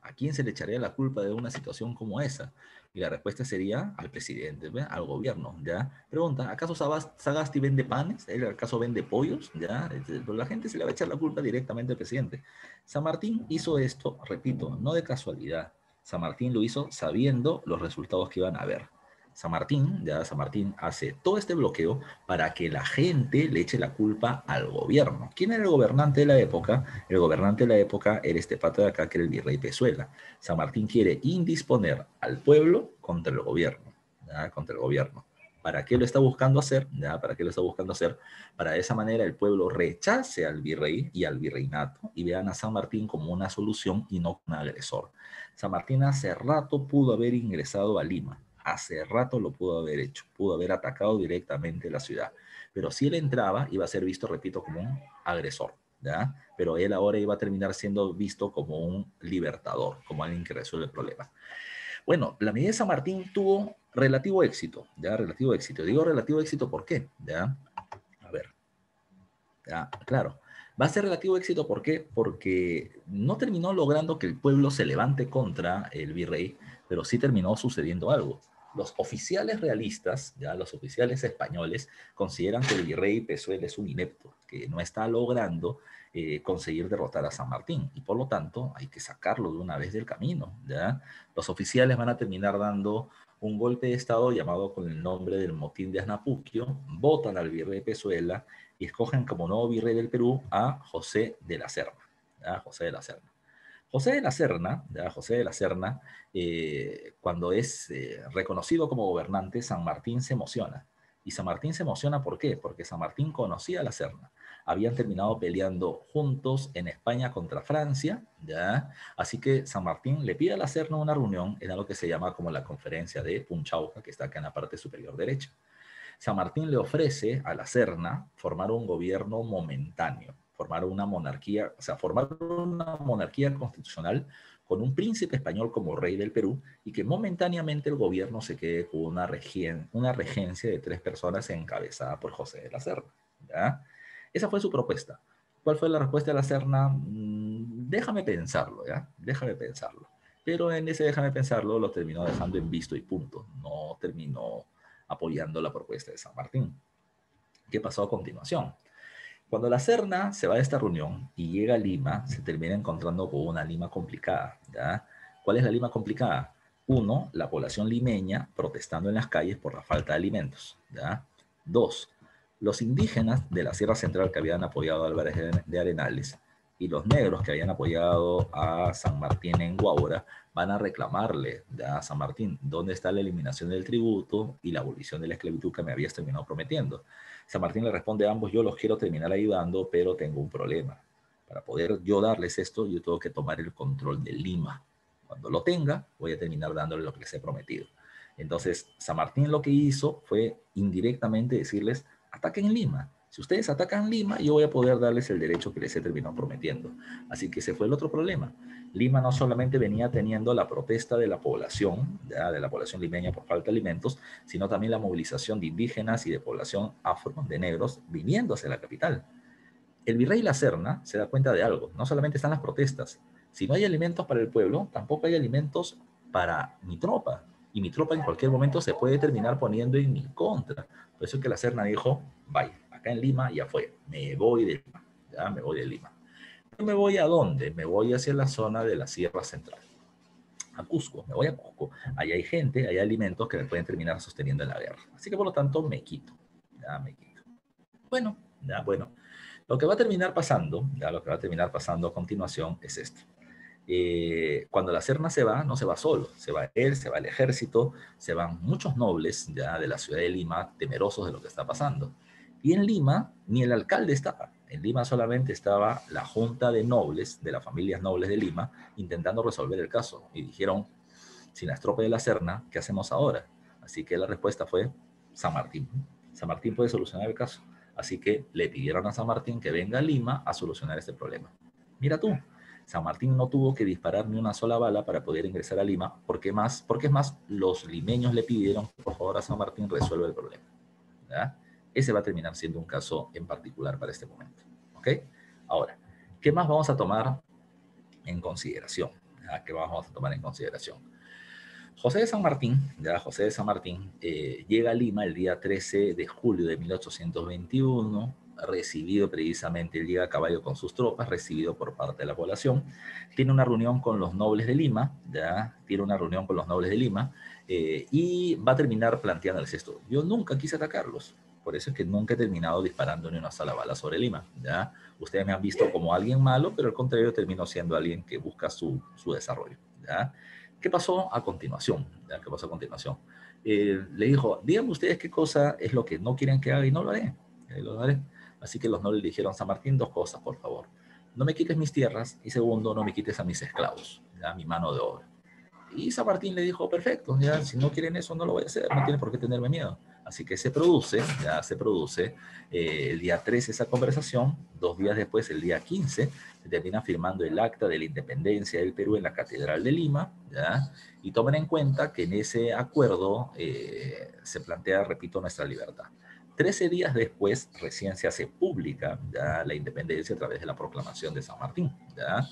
Speaker 1: ¿A quién se le echaría la culpa de una situación como esa? Y la respuesta sería al presidente, ¿ve? Al gobierno, ¿ya? Pregunta, ¿acaso Sagasti vende panes? ¿Él acaso vende pollos? ¿Ya? La gente se le va a echar la culpa directamente al presidente. San Martín hizo esto, repito, no de casualidad. San Martín lo hizo sabiendo los resultados que iban a haber. San Martín hace todo este bloqueo para que la gente le eche la culpa al gobierno. ¿Quién era el gobernante de la época? El gobernante de la época era este pato de acá, que era el virrey Pezuela. San Martín quiere indisponer al pueblo contra el gobierno, ¿ya? Contra el gobierno. ¿Para qué lo está buscando hacer? ¿Ya? ¿Para qué lo está buscando hacer? Para de esa manera el pueblo rechace al virrey y al virreinato y vean a San Martín como una solución y no como un agresor. San Martín hace rato pudo haber ingresado a Lima, hace rato lo pudo haber hecho, pudo haber atacado directamente la ciudad, pero si él entraba iba a ser visto, repito, como un agresor, ¿ya? Pero él ahora iba a terminar siendo visto como un libertador, como alguien que resuelve el problema. Bueno, la medida de San Martín tuvo relativo éxito, ¿ya? Relativo éxito. Digo relativo éxito, ¿por qué? ¿Ya? A ver, ¿ya? Claro. Va a ser relativo éxito, ¿por qué? Porque no terminó logrando que el pueblo se levante contra el virrey, pero sí terminó sucediendo algo. Los oficiales realistas, ya los oficiales españoles, consideran que el virrey Pezuela es un inepto, que no está logrando conseguir derrotar a San Martín, y por lo tanto hay que sacarlo de una vez del camino, ¿ya? Los oficiales van a terminar dando un golpe de estado llamado con el nombre del motín de Asnapuquio, votan al virrey Pezuela y escogen como nuevo virrey del Perú a José de la Serna. ¿ya? José de la Serna. José de la Serna, ¿ya? José de la Serna, cuando es reconocido como gobernante, San Martín se emociona. Y San Martín se emociona, ¿por qué? Porque San Martín conocía a la Serna. Habían terminado peleando juntos en España contra Francia, ¿ya? Así que San Martín le pide a la Serna una reunión en algo que se llama como la conferencia de Punchauca, que está acá en la parte superior derecha. San Martín le ofrece a la Serna formar un gobierno momentáneo, formar una monarquía, o sea, formar una monarquía constitucional con un príncipe español como rey del Perú y que momentáneamente el gobierno se quede con una regencia de 3 personas encabezada por José de la Serna. ¿Ya? Esa fue su propuesta. ¿Cuál fue la respuesta de la Serna? Déjame pensarlo, ¿ya? Déjame pensarlo. Pero en ese déjame pensarlo lo terminó dejando en visto y punto. No terminó apoyando la propuesta de San Martín. ¿Qué pasó a continuación? Cuando la Serna se va de esta reunión y llega a Lima, se termina encontrando con una Lima complicada. ¿Ya? ¿Cuál es la Lima complicada? Uno, la población limeña protestando en las calles por la falta de alimentos. ¿Ya? Dos, los indígenas de la Sierra Central que habían apoyado a Álvarez de Arenales y los negros que habían apoyado a San Martín en Guaura van a reclamarle a San Martín dónde está la eliminación del tributo y la abolición de la esclavitud que me habías terminado prometiendo. San Martín le responde a ambos, yo los quiero terminar ayudando, pero tengo un problema. Para poder yo darles esto, yo tengo que tomar el control de Lima. Cuando lo tenga, voy a terminar dándole lo que les he prometido. Entonces, San Martín lo que hizo fue indirectamente decirles, ataquen Lima. Si ustedes atacan Lima, yo voy a poder darles el derecho que les he terminado prometiendo. Así que ese fue el otro problema. Lima no solamente venía teniendo la protesta de la población, de la población limeña por falta de alimentos, sino también la movilización de indígenas y de población afro, de negros, viniendo hacia la capital. El virrey La Serna se da cuenta de algo, no solamente están las protestas, si no hay alimentos para el pueblo, tampoco hay alimentos para mi tropa, y mi tropa en cualquier momento se puede terminar poniendo en mi contra. Por eso es que La Serna dijo, vaya, acá en Lima ya fue, me voy de Lima, ya me voy de Lima. ¿Me voy a dónde? Me voy hacia la zona de la Sierra Central, a Cusco, me voy a Cusco. Ahí hay gente, hay alimentos que me pueden terminar sosteniendo en la guerra. Así que por lo tanto me quito, ya me quito. Bueno, ya bueno. Lo que va a terminar pasando, ya lo que va a terminar pasando a continuación es esto. Cuando la Serna se va, no se va solo, se va él, se va el ejército, se van muchos nobles ya de la ciudad de Lima temerosos de lo que está pasando. Y en Lima ni el alcalde estaba, en Lima solamente estaba la junta de nobles, de las familias nobles de Lima, intentando resolver el caso. Y dijeron, sin las tropas de la Serna, ¿qué hacemos ahora? Así que la respuesta fue San Martín. San Martín puede solucionar el caso. Así que le pidieron a San Martín que venga a Lima a solucionar este problema. Mira tú, San Martín no tuvo que disparar ni una sola bala para poder ingresar a Lima, porque es más, los limeños le pidieron que por favor a San Martín resuelva el problema. ¿Ya? Ese va a terminar siendo un caso en particular para este momento. ¿Ok? Ahora, ¿qué más vamos a tomar en consideración? ¿Ya? ¿Qué más vamos a tomar en consideración? José de San Martín, ya José de San Martín, llega a Lima el día 13 de julio de 1821, recibido precisamente, él llega a caballo con sus tropas, recibido por parte de la población, tiene una reunión con los nobles de Lima, ya tiene una reunión con los nobles de Lima, y va a terminar planteándoles esto. Yo nunca quise atacarlos, por eso es que nunca he terminado disparando ni una sola bala sobre Lima, ¿ya? Ustedes me han visto como alguien malo, pero al contrario termino siendo alguien que busca su desarrollo, ¿ya? ¿Qué pasó a continuación? ¿Ya? ¿Qué pasó a continuación? Le dijo, díganme ustedes qué cosa es lo que no quieren que haga y no lo haré. Lo haré. Así que los nobles le dijeron, San Martín, dos cosas, por favor. No me quites mis tierras y segundo, no me quites a mis esclavos, ¿ya? Mi mano de obra. Y San Martín le dijo, perfecto, ya, si no quieren eso no lo voy a hacer, no tiene por qué tenerme miedo. Así que se produce, ya se produce el día 13 esa conversación, 2 días después, el día 15, se termina firmando el acta de la independencia del Perú en la Catedral de Lima, ¿ya? Y tomen en cuenta que en ese acuerdo se plantea, repito, nuestra libertad. 13 días después, recién se hace pública ya la independencia a través de la proclamación de San Martín, ¿ya?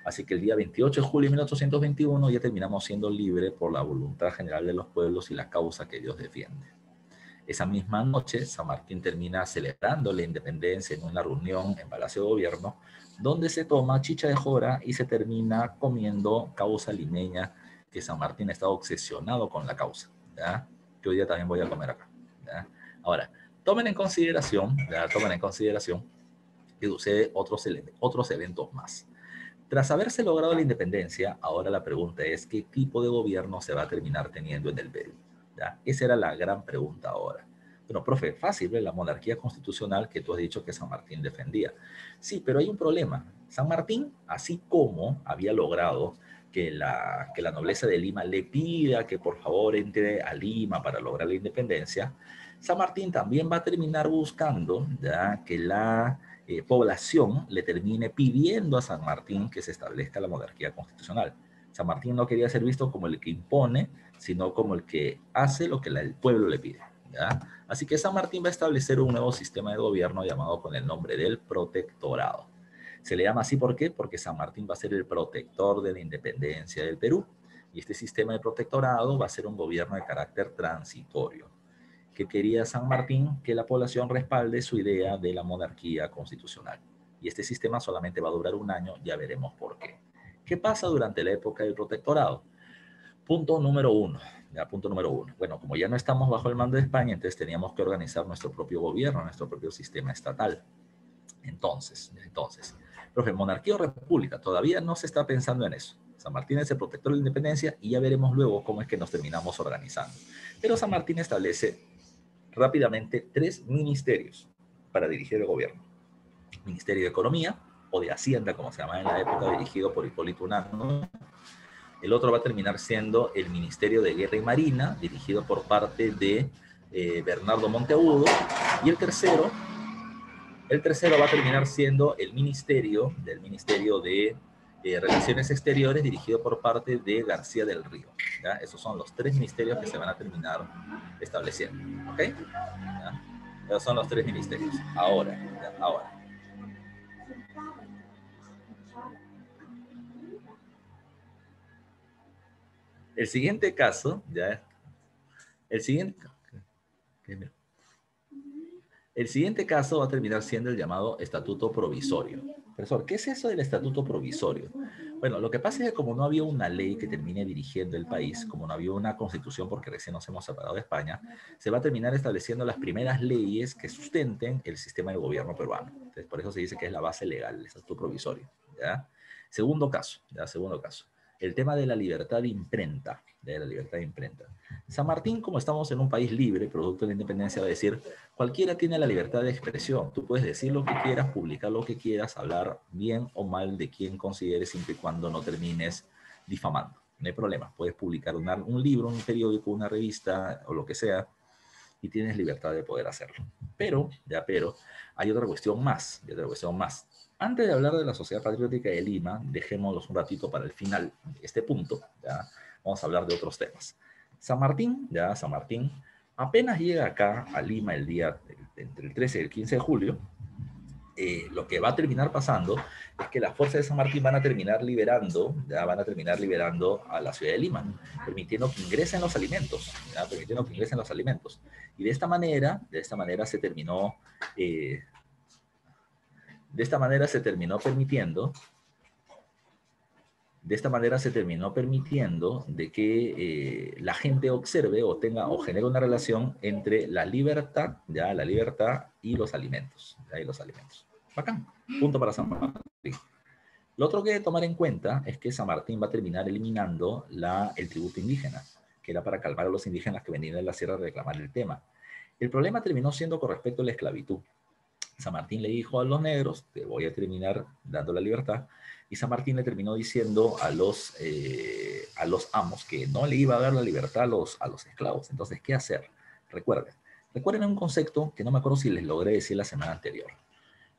Speaker 1: Así que el día 28 de julio de 1821 ya terminamos siendo libres por la voluntad general de los pueblos y la causa que Dios defiende. Esa misma noche, San Martín termina celebrando la independencia en una reunión en Palacio de Gobierno, donde se toma chicha de jora y se termina comiendo causa limeña, que San Martín está obsesionado con la causa, ¿ya? Que hoy día también voy a comer acá, ¿ya? Ahora, tomen en consideración, ¿ya? Tomen en consideración que sucede otros eventos más. Tras haberse logrado la independencia, ahora la pregunta es ¿qué tipo de gobierno se va a terminar teniendo en el Perú? ¿Ya? Esa era la gran pregunta ahora. Bueno, profe, fácil, ¿eh? La monarquía constitucional que tú has dicho que San Martín defendía. Sí, pero hay un problema. San Martín, así como había logrado que la nobleza de Lima le pida que por favor entre a Lima para lograr la independencia, San Martín también va a terminar buscando, ¿ya?, que la población le termine pidiendo a San Martín que se establezca la monarquía constitucional. San Martín no quería ser visto como el que impone, sino como el que hace lo que el pueblo le pide, ¿ya? Así que San Martín va a establecer un nuevo sistema de gobierno llamado con el nombre del protectorado. Se le llama así, ¿por qué? Porque San Martín va a ser el protector de la independencia del Perú. Y este sistema de protectorado va a ser un gobierno de carácter transitorio. ¿Qué quería San Martín? Que la población respalde su idea de la monarquía constitucional. Y este sistema solamente va a durar un año, ya veremos por qué. ¿Qué pasa durante la época del protectorado? Punto número uno. Ya, punto número uno. Bueno, como ya no estamos bajo el mando de España, entonces teníamos que organizar nuestro propio gobierno, nuestro propio sistema estatal. Entonces, profe, monarquía o república, todavía no se está pensando en eso. San Martín es el protector de la independencia y ya veremos luego cómo es que nos terminamos organizando. Pero San Martín establece rápidamente 3 ministerios para dirigir el gobierno. Ministerio de Economía, o de Hacienda, como se llamaba en la época, dirigido por Hipólito Unanue. El otro va a terminar siendo el Ministerio de Guerra y Marina, dirigido por parte de Bernardo Monteagudo. Y el tercero va a terminar siendo el Ministerio de Relaciones Exteriores, dirigido por parte de García del Río. ¿Ya? Esos son los 3 ministerios que se van a terminar estableciendo. ¿Ok? ¿Ya? Esos son los 3 ministerios. Ahora. El siguiente caso, ¿ya? El siguiente caso va a terminar siendo el llamado estatuto provisorio. Profesor, ¿qué es eso del estatuto provisorio? Bueno, lo que pasa es que como no había una ley que termine dirigiendo el país, como no había una constitución porque recién nos hemos separado de España, se va a terminar estableciendo las primeras leyes que sustenten el sistema de gobierno peruano. Entonces, por eso se dice que es la base legal, el estatuto provisorio. ¿Ya? Segundo caso. El tema de la libertad de imprenta. San Martín, como estamos en un país libre, producto de la independencia, va a decir, cualquiera tiene la libertad de expresión. Tú puedes decir lo que quieras, publicar lo que quieras, hablar bien o mal de quien consideres, siempre y cuando no termines difamando. No hay problema. Puedes publicar un libro, un periódico, una revista o lo que sea, y tienes libertad de poder hacerlo. Pero, hay otra cuestión más. Antes de hablar de la Sociedad Patriótica de Lima, dejémoslos un ratito para el final de este punto. ¿Ya? Vamos a hablar de otros temas. San Martín, apenas llega acá a Lima el día entre el 13 y el 15 de julio, lo que va a terminar pasando es que las fuerzas de San Martín van a terminar liberando a la ciudad de Lima, permitiendo que ingresen los alimentos, Y de esta manera se terminó permitiendo de que la gente observe o tenga o genere una relación entre la libertad y los alimentos. Bacán. Punto para San Martín. Lo otro que hay que tomar en cuenta es que San Martín va a terminar eliminando el tributo indígena, que era para calmar a los indígenas que venían de la sierra a reclamar el tema. El problema terminó siendo con respecto a la esclavitud. San Martín le dijo a los negros, te voy a terminar dando la libertad, y San Martín le terminó diciendo a los amos que no le iba a dar la libertad a los esclavos. Entonces, ¿qué hacer? Recuerden un concepto que no me acuerdo si les logré decir la semana anterior.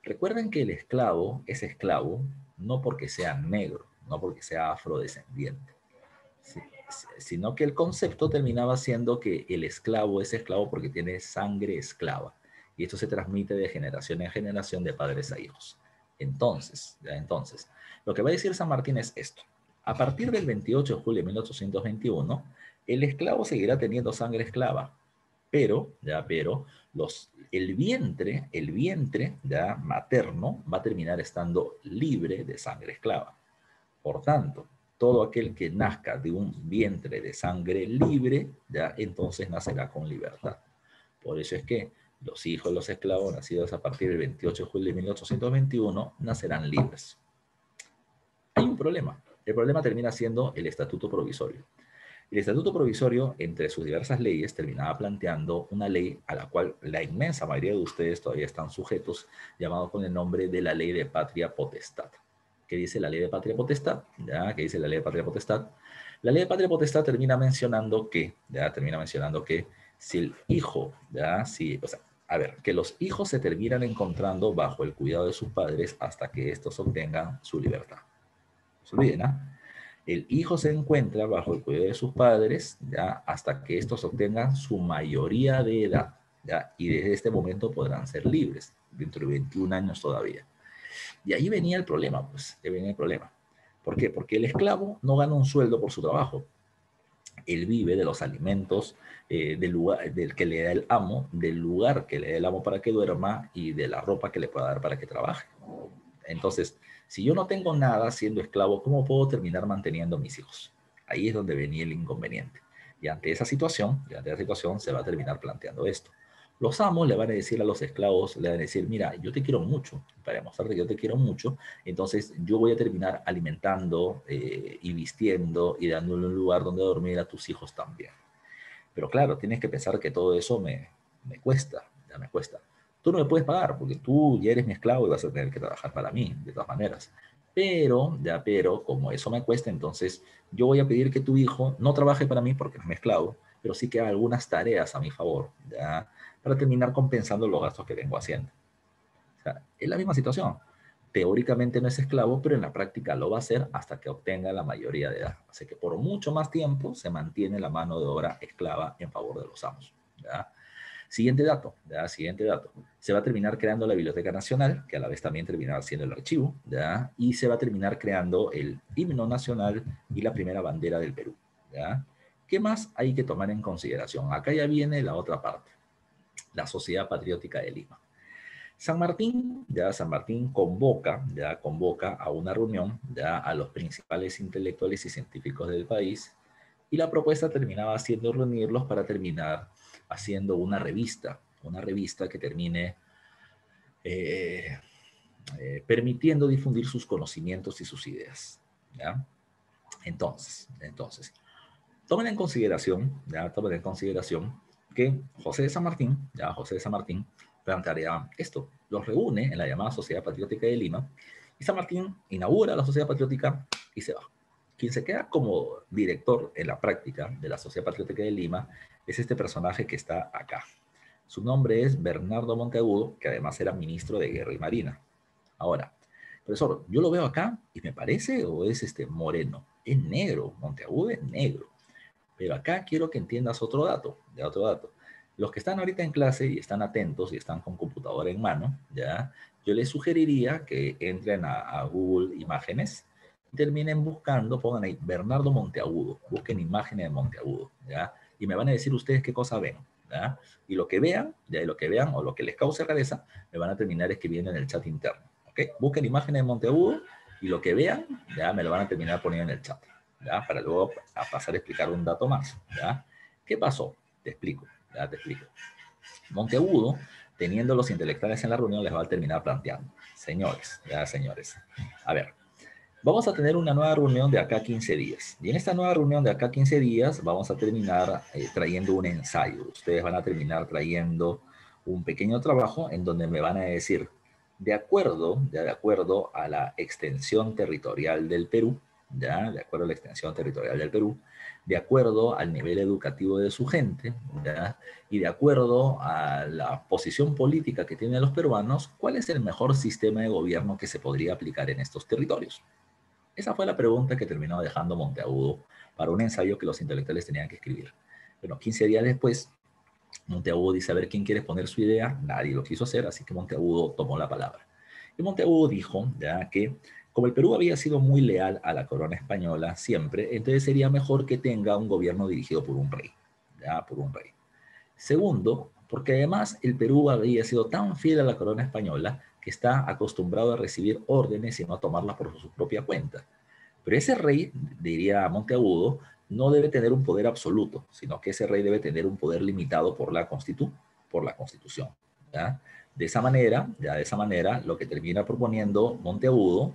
Speaker 1: Recuerden que el esclavo es esclavo no porque sea negro, no porque sea afrodescendiente, sino que el concepto terminaba siendo que el esclavo es esclavo porque tiene sangre esclava. Y esto se transmite de generación en generación, de padres a hijos. Entonces, lo que va a decir San Martín es esto. A partir del 28 de julio de 1821, el esclavo seguirá teniendo sangre esclava, pero el vientre materno va a terminar estando libre de sangre esclava. Por tanto, todo aquel que nazca de un vientre de sangre libre, entonces nacerá con libertad. Por eso es que los hijos de los esclavos nacidos a partir del 28 de julio de 1821 nacerán libres. hay un problema. El problema termina siendo el estatuto provisorio. El estatuto provisorio, entre sus diversas leyes, terminaba planteando una ley a la cual la inmensa mayoría de ustedes todavía están sujetos, llamado con el nombre de la Ley de Patria Potestad. ¿Qué dice la Ley de Patria Potestad? ¿Ya? ¿Qué dice la Ley de Patria Potestad? La Ley de Patria Potestad termina mencionando que, ¿ya? Termina mencionando que si el hijo, ¿ya? Si, o sea, a ver, que los hijos se terminan encontrando bajo el cuidado de sus padres hasta que estos obtengan su libertad. No se olviden, ¿ah? El hijo se encuentra bajo el cuidado de sus padres, ¿ya? Hasta que estos obtengan su mayoría de edad, ¿ya? Y desde este momento podrán ser libres, dentro de 21 años todavía. Y ahí venía el problema, pues, ahí venía el problema. ¿Por qué? Porque el esclavo no gana un sueldo por su trabajo. Él vive de los alimentos del lugar del que le da el amo, del lugar que le da el amo para que duerma y de la ropa que le pueda dar para que trabaje. Entonces, si yo no tengo nada siendo esclavo, ¿cómo puedo terminar manteniendo a mis hijos? Ahí es donde venía el inconveniente. Y ante esa situación, se va a terminar planteando esto. Los amos le van a decir a los esclavos, le van a decir, mira, yo te quiero mucho, para demostrarte que yo te quiero mucho, entonces yo voy a terminar alimentando y vistiendo y dándole un lugar donde dormir a tus hijos también. Pero claro, tienes que pensar que todo eso me cuesta, ya me cuesta. Tú no me puedes pagar porque tú ya eres mi esclavo y vas a tener que trabajar para mí, de todas maneras. Pero, como eso me cuesta, entonces yo voy a pedir que tu hijo no trabaje para mí porque no es mi esclavo, pero sí que haga algunas tareas a mi favor, ¿ya? Para terminar compensando los gastos que vengo haciendo. O sea, es la misma situación. Teóricamente no es esclavo, pero en la práctica lo va a hacer hasta que obtenga la mayoría de edad. Así que por mucho más tiempo se mantiene la mano de obra esclava en favor de los amos. ¿Ya? Siguiente dato, ¿ya? Siguiente dato. Se va a terminar creando la Biblioteca Nacional, que a la vez también terminará siendo el archivo, ¿ya? Y se va a terminar creando el himno nacional y la primera bandera del Perú. ¿Ya? ¿Qué más hay que tomar en consideración? Acá ya viene la otra parte, la Sociedad Patriótica de Lima. San Martín convoca a una reunión ya a los principales intelectuales y científicos del país y la propuesta terminaba siendo reunirlos para terminar haciendo una revista que termine eh, permitiendo difundir sus conocimientos y sus ideas. ¿Ya? Entonces, tomen en consideración que José de San Martín, plantearía esto, los reúne en la llamada Sociedad Patriótica de Lima, y San Martín inaugura la Sociedad Patriótica y se va. Quien se queda como director en la práctica de la Sociedad Patriótica de Lima es este personaje que está acá. Su nombre es Bernardo Monteagudo, que además era ministro de Guerra y Marina. Ahora, profesor, yo lo veo acá y me parece o es moreno. Es negro, Monteagudo es negro. Pero acá quiero que entiendas otro dato. Los que están ahorita en clase y están atentos y están con computadora en mano, ¿ya? Yo les sugeriría que entren a Google Imágenes y terminen buscando, pongan ahí Bernardo Monteagudo, busquen imágenes de Monteagudo, ¿ya? Y me van a decir ustedes qué cosa ven, ¿ya? Y lo que vean, ya, y lo que vean o lo que les cause rareza, me van a terminar escribiendo en el chat interno, ¿ok? Busquen imágenes de Monteagudo y lo que vean, ya me lo van a terminar poniendo en el chat. ¿Ya? Para luego a pasar a explicar un dato más. ¿Ya? ¿Qué pasó? Te explico. ¿Ya? Te explico. Monteagudo, teniendo los intelectuales en la reunión, les va a terminar planteando. Señores, ya señores. A ver, vamos a tener una nueva reunión de acá a 15 días. Y en esta nueva reunión de acá a 15 días vamos a terminar trayendo un ensayo. Ustedes van a terminar trayendo un pequeño trabajo en donde me van a decir, de acuerdo a la extensión territorial del Perú, ¿ya? De acuerdo a la extensión territorial del Perú, de acuerdo al nivel educativo de su gente, ¿ya? Y de acuerdo a la posición política que tienen los peruanos, ¿cuál es el mejor sistema de gobierno que se podría aplicar en estos territorios? Esa fue la pregunta que terminó dejando Monteagudo para un ensayo que los intelectuales tenían que escribir. Bueno, 15 días después, Monteagudo dice, a ver, ¿quién quiere poner su idea? Nadie lo quiso hacer, así que Monteagudo tomó la palabra. Y Monteagudo dijo ya que como el Perú había sido muy leal a la corona española siempre, entonces sería mejor que tenga un gobierno dirigido por un rey, ya, por un rey. Segundo, porque además el Perú había sido tan fiel a la corona española que está acostumbrado a recibir órdenes y no a tomarlas por su propia cuenta. Pero ese rey, diría Monteagudo, no debe tener un poder absoluto, sino que ese rey debe tener un poder limitado por la Constitución. ¿Ya? De esa manera, lo que termina proponiendo Monteagudo,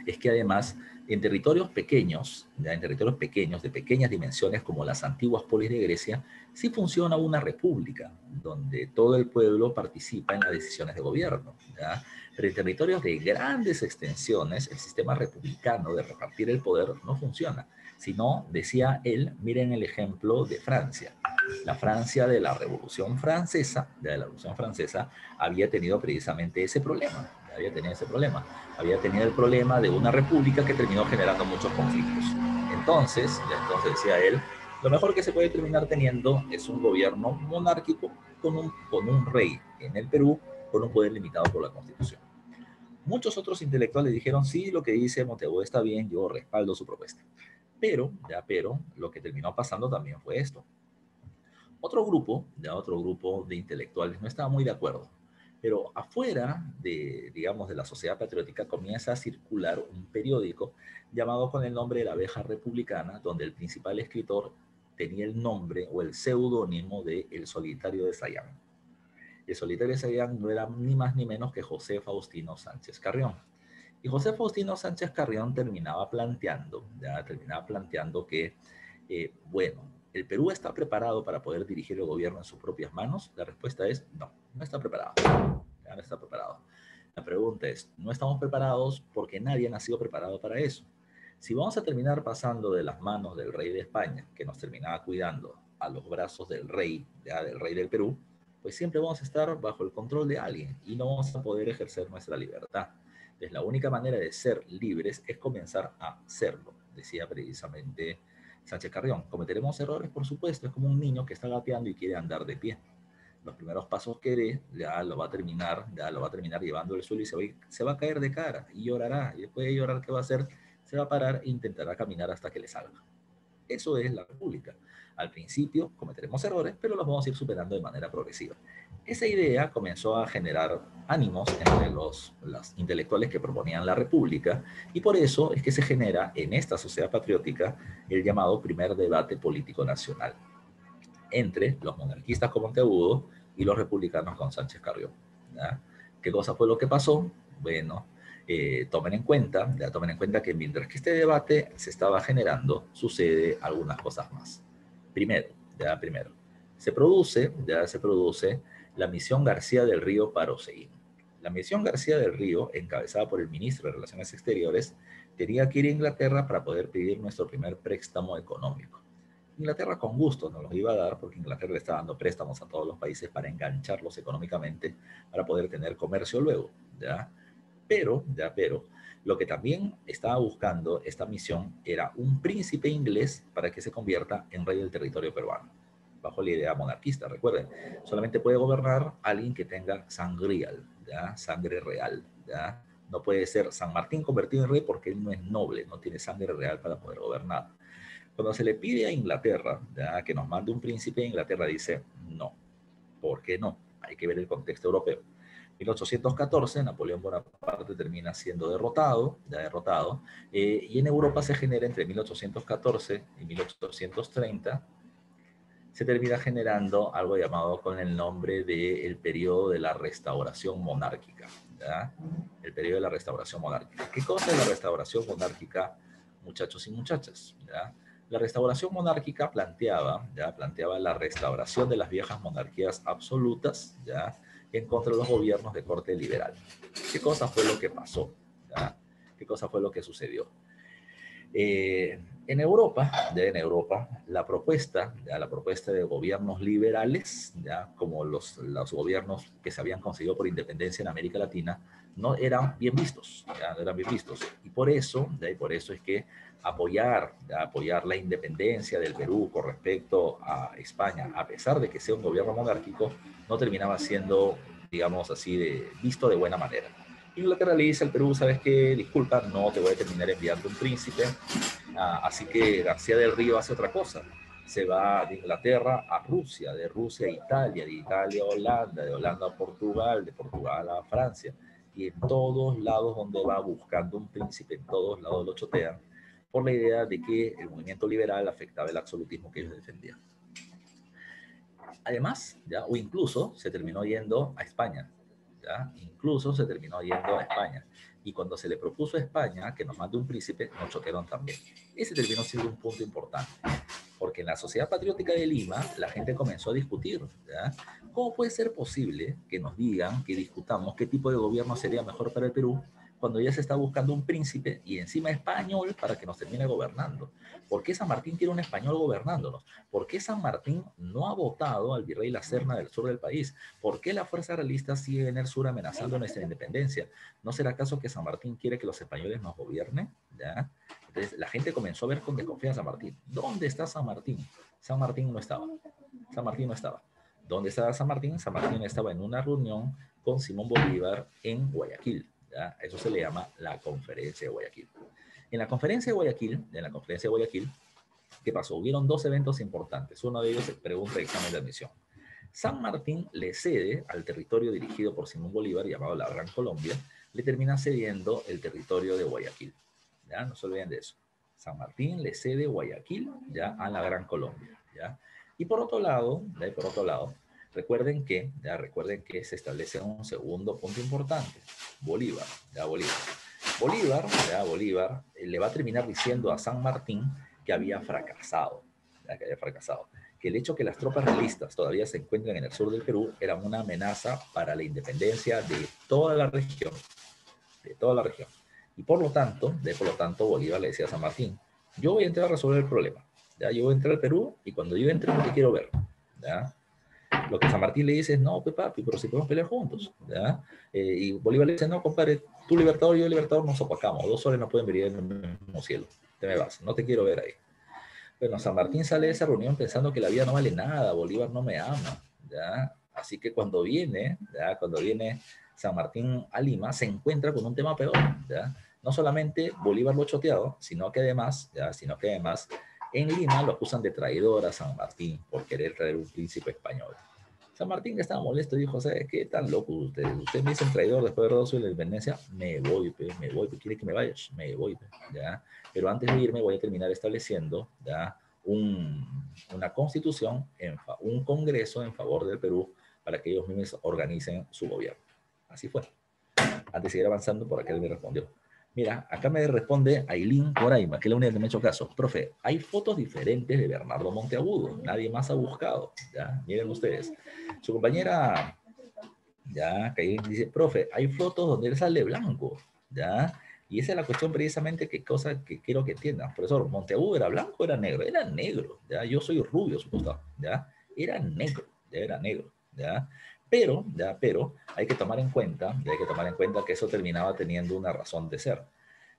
Speaker 1: es que además en territorios pequeños, de pequeñas dimensiones como las antiguas polis de Grecia, sí funciona una república, donde todo el pueblo participa en las decisiones de gobierno, ¿ya? Pero en territorios de grandes extensiones, el sistema republicano de repartir el poder no funciona. Sino, decía él, miren el ejemplo de Francia. La Francia de la Revolución Francesa, había tenido precisamente ese problema. Había tenido el problema de una república que terminó generando muchos conflictos. Entonces decía él, lo mejor que se puede terminar teniendo es un gobierno monárquico con un rey en el Perú, con un poder limitado por la Constitución. Muchos otros intelectuales dijeron, sí, lo que dice Monteagudo está bien, yo respaldo su propuesta. Pero, lo que terminó pasando también fue esto. Otro grupo de intelectuales no estaba muy de acuerdo, pero afuera de la sociedad patriótica comienza a circular un periódico llamado con el nombre de la Abeja Republicana, donde el principal escritor tenía el nombre o el seudónimo de El Solitario de Sayán. El Solitario de Sayán no era ni más ni menos que José Faustino Sánchez Carrión. Y José Faustino Sánchez Carrión terminaba planteando que, bueno, ¿el Perú está preparado para poder dirigir el gobierno en sus propias manos? La respuesta es no, no está preparado. Ya no está preparado. La pregunta es, no estamos preparados porque nadie ha nacido preparado para eso. Si vamos a terminar pasando de las manos del rey de España, que nos terminaba cuidando, a los brazos del rey del Perú, pues siempre vamos a estar bajo el control de alguien y no vamos a poder ejercer nuestra libertad. Entonces, la única manera de ser libres es comenzar a serlo, decía precisamente Sánchez Carrión. Cometeremos errores, por supuesto, es como un niño que está gateando y quiere andar de pie. Los primeros pasos que dé, ya lo va a terminar llevando al suelo y se va a caer de cara y llorará. Y después de llorar, ¿qué va a hacer? Se va a parar e intentará caminar hasta que le salga. Eso es la república. Al principio cometeremos errores, pero los vamos a ir superando de manera progresiva. Esa idea comenzó a generar ánimos entre los intelectuales que proponían la república y por eso es que se genera en esta sociedad patriótica el llamado primer debate político nacional entre los monarquistas con Monteagudo y los republicanos con Sánchez Carrión. ¿Ya? ¿Qué cosa fue lo que pasó? Bueno, tomen en cuenta que mientras que este debate se estaba generando, sucede algunas cosas más. Primero, se produce la misión García del Río para Oceguín. La misión García del Río, encabezada por el ministro de Relaciones Exteriores, tenía que ir a Inglaterra para poder pedir nuestro primer préstamo económico. Inglaterra con gusto nos los iba a dar porque Inglaterra le está dando préstamos a todos los países para engancharlos económicamente para poder tener comercio luego, ¿ya? Pero, lo que también estaba buscando esta misión era un príncipe inglés para que se convierta en rey del territorio peruano, bajo la idea monarquista, recuerden, solamente puede gobernar alguien que tenga sangrial, ¿ya? Sangre real, ¿ya? No puede ser San Martín convertido en rey porque él no es noble, no tiene sangre real para poder gobernar. Cuando se le pide a Inglaterra, ¿ya?, que nos mande un príncipe, Inglaterra dice no. ¿Por qué no? Hay que ver el contexto europeo. En 1814, Napoleón Bonaparte termina siendo derrotado, y en Europa se genera entre 1814 y 1830, se termina generando algo llamado con el nombre del periodo de la restauración monárquica, ¿ya? El periodo de la restauración monárquica. ¿Qué cosa es la restauración monárquica, muchachos y muchachas? ¿Ya? La restauración monárquica planteaba la restauración de las viejas monarquías absolutas, ¿ya?, en contra de los gobiernos de corte liberal. ¿Qué cosa fue lo que pasó? ¿Ya? ¿Qué cosa fue lo que sucedió? En Europa, la propuesta de gobiernos liberales, ¿ya?, como los gobiernos que se habían conseguido por independencia en América Latina, no eran bien vistos, ¿ya? No eran bien vistos. Y por eso es que apoyar la independencia del Perú con respecto a España, a pesar de que sea un gobierno monárquico, no terminaba siendo, digamos así, visto de buena manera. Inglaterra le dice al Perú, ¿sabes qué? Disculpa, no te voy a terminar enviando un príncipe. Así que García del Río hace otra cosa. Se va de Inglaterra a Rusia, de Rusia a Italia, de Italia a Holanda, de Holanda a Portugal, de Portugal a Francia. Y en todos lados donde va buscando un príncipe, en todos lados lo chotean, por la idea de que el movimiento liberal afectaba el absolutismo que ellos defendían. Además, ¿ya? O incluso se terminó yendo a España, ¿ya? Incluso se terminó yendo a España. Y cuando se le propuso a España que nos mande un príncipe, nos choquearon también. Ese terminó siendo un punto importante, porque en la Sociedad Patriótica de Lima la gente comenzó a discutir, ¿ya? ¿Cómo puede ser posible que nos digan, que discutamos qué tipo de gobierno sería mejor para el Perú cuando ya se está buscando un príncipe y encima español para que nos termine gobernando? ¿Por qué San Martín quiere un español gobernándonos? ¿Por qué San Martín no ha votado al virrey La Serna del sur del país? ¿Por qué la fuerza realista sigue en el sur amenazando nuestra independencia? ¿No será acaso que San Martín quiere que los españoles nos gobiernen? ¿Ya? Entonces la gente comenzó a ver con desconfianza a San Martín. ¿Dónde está San Martín? San Martín no estaba. San Martín no estaba. ¿Dónde estaba San Martín? San Martín estaba en una reunión con Simón Bolívar en Guayaquil. ¿Ya? Eso se le llama la Conferencia de Guayaquil. En la Conferencia de Guayaquil, ¿qué pasó? Hubieron dos eventos importantes. Uno de ellos es pregunta de examen de admisión. San Martín le cede al territorio dirigido por Simón Bolívar, llamado la Gran Colombia, le termina cediendo el territorio de Guayaquil. ¿Ya? No se olviden de eso. San Martín le cede Guayaquil, ¿ya? A la Gran Colombia, ¿ya? Y por otro lado, recuerden que se establece un segundo punto importante. Bolívar, ¿ya? Bolívar le va a terminar diciendo a San Martín que había fracasado, ¿ya? Que el hecho que las tropas realistas todavía se encuentren en el sur del Perú era una amenaza para la independencia de toda la región, de toda la región. Y por lo tanto, Bolívar le decía a San Martín, yo voy a entrar a resolver el problema, ¿ya? Yo voy a entrar al Perú y cuando yo entre no te quiero ver, ¿ya? Lo que San Martín le dice es, no, pues papi, pero si podemos pelear juntos, ¿ya? Y Bolívar le dice, no, compadre, tú libertador y yo libertador nos opacamos, dos soles no pueden venir en el mismo cielo, te me vas, no te quiero ver ahí. Bueno, San Martín sale de esa reunión pensando que la vida no vale nada, Bolívar no me ama, ¿ya? Así que cuando viene San Martín a Lima, se encuentra con un tema peor, ¿ya? No solamente Bolívar lo ha choteado, sino que además, en Lima lo acusan de traidor a San Martín por querer traer un príncipe español. San Martín, que estaba molesto, dijo, ¿sabes qué? Tan loco ustedes. Ustedes me dicen traidor después de haber dado su independencia. Me voy, ¿quiere que me vayas? Me voy, ¿ya? Pero antes de irme voy a terminar estableciendo, ¿ya? Una constitución, un congreso en favor del Perú para que ellos mismos organicen su gobierno. Así fue. Antes de seguir avanzando, por acá él me respondió. Mira, acá me responde Ailín Coraima, que es la única que me ha hecho caso. Profe, hay fotos diferentes de Bernardo Monteagudo. Nadie más ha buscado. ¿Ya? Miren ustedes. Su compañera, ya, que dice, profe, hay fotos donde él sale blanco. ¿Ya? Y esa es la cuestión precisamente que cosa que quiero que entiendan. Profesor, ¿Monteagudo era blanco o era negro? Era negro. ¿Ya? Yo soy rubio, supuesto. ¿Ya? Era negro. Ya era negro. ¿Ya? Pero hay que tomar en cuenta que eso terminaba teniendo una razón de ser.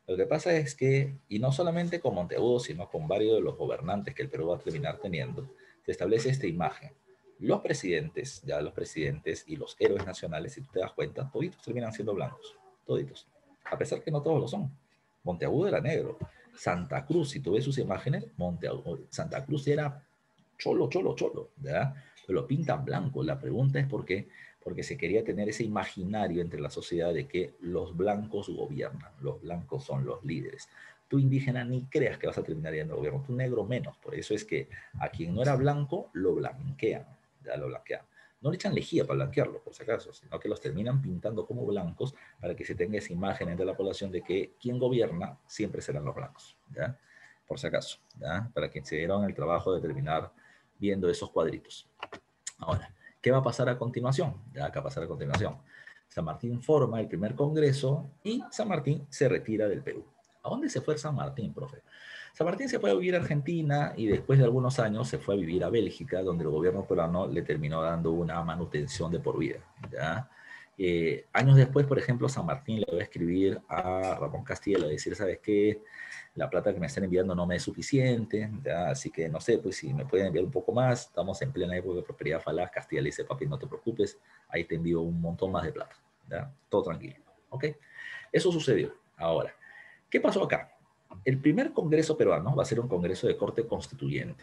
Speaker 1: Lo que pasa es que, y no solamente con Monteagudo, sino con varios de los gobernantes que el Perú va a terminar teniendo, se establece esta imagen. Los presidentes y los héroes nacionales, si tú te das cuenta, toditos terminan siendo blancos, toditos. A pesar que no todos lo son. Monteagudo era negro. Santa Cruz, si tú ves sus imágenes, Santa Cruz era cholo, ¿verdad? Pero lo pintan blanco. La pregunta es por qué. Porque se quería tener ese imaginario entre la sociedad de que los blancos gobiernan, los blancos son los líderes. Tú indígena ni creas que vas a terminar yendo al gobierno, tú negro menos. Por eso es que a quien no era blanco lo blanquean, ya lo blanquean. No le echan lejía para blanquearlo, por si acaso, sino que los terminan pintando como blancos para que se tenga esa imagen entre la población de que quien gobierna siempre serán los blancos, ¿ya? Por si acaso, ¿ya? Para quien se dieron el trabajo de terminar viendo esos cuadritos. Ahora, ¿qué va a pasar a continuación? Ya, ¿qué va a pasar a continuación? San Martín forma el primer congreso y San Martín se retira del Perú. ¿A dónde se fue San Martín, profe? San Martín se fue a vivir a Argentina y después de algunos años se fue a vivir a Bélgica, donde el gobierno peruano le terminó dando una manutención de por vida, ¿ya? Años después, por ejemplo, San Martín le va a escribir a Ramón Castilla, le va a decir, ¿sabes qué? La plata que me están enviando no me es suficiente, ¿ya? Así que no sé, pues si me pueden enviar un poco más, estamos en plena época de prosperidad falaz. Castilla le dice, papi, no te preocupes, ahí te envío un montón más de plata, ¿ya? Todo tranquilo, ¿ok? Eso sucedió. Ahora, ¿qué pasó acá? El primer congreso peruano va a ser un congreso de corte constituyente.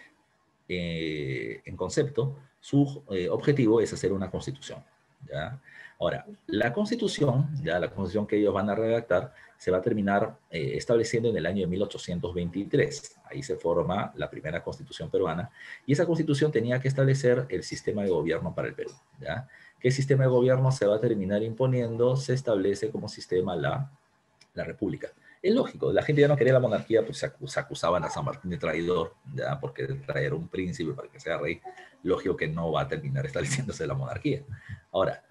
Speaker 1: En concepto, su objetivo es hacer una constitución. ¿ya? Ahora, la constitución, ya la constitución que ellos van a redactar, se va a terminar estableciendo en el año de 1823. Ahí se forma la primera constitución peruana y esa constitución tenía que establecer el sistema de gobierno para el Perú, ¿ya? ¿Qué sistema de gobierno se va a terminar imponiendo? Se establece como sistema la república. Es lógico, la gente ya no quería la monarquía, pues se acusaban a San Martín de traidor, ¿ya? Porque traer un príncipe para que sea rey, lógico que no va a terminar estableciéndose la monarquía. Ahora,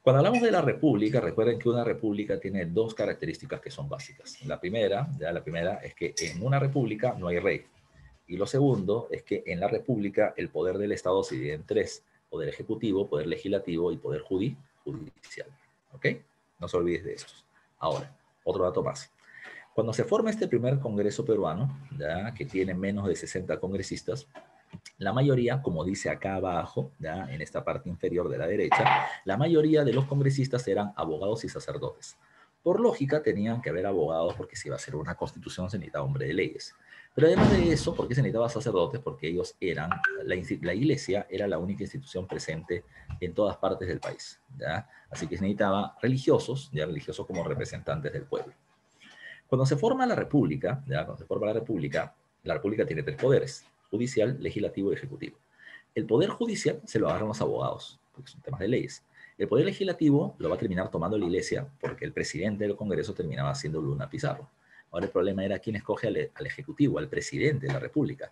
Speaker 1: cuando hablamos de la república, recuerden que una república tiene dos características que son básicas. La primera es que en una república no hay rey. Y lo segundo es que en la república el poder del Estado se divide en tres: poder ejecutivo, poder legislativo y poder judicial. ¿Ok? No se olvides de estos. Ahora, otro dato más. Cuando se forma este primer Congreso peruano, ¿ya? Que tiene menos de 60 congresistas, la mayoría, como dice acá abajo, ¿ya? En esta parte inferior de la derecha, la mayoría de los congresistas eran abogados y sacerdotes. Por lógica, tenían que haber abogados porque si iba a ser una constitución se necesitaba hombre de leyes. Pero además de eso, ¿por qué se necesitaba sacerdotes? Porque ellos eran, la iglesia era la única institución presente en todas partes del país, ¿ya? Así que se necesitaba religiosos, ya religiosos como representantes del pueblo. Cuando se forma la República, ¿ya? Cuando se forma la República tiene tres poderes: judicial, legislativo y ejecutivo. El poder judicial se lo agarran los abogados, porque son temas de leyes. El poder legislativo lo va a terminar tomando la iglesia, porque el presidente del Congreso terminaba siendo Luna Pizarro. Ahora el problema era quién escoge al ejecutivo, al presidente de la República.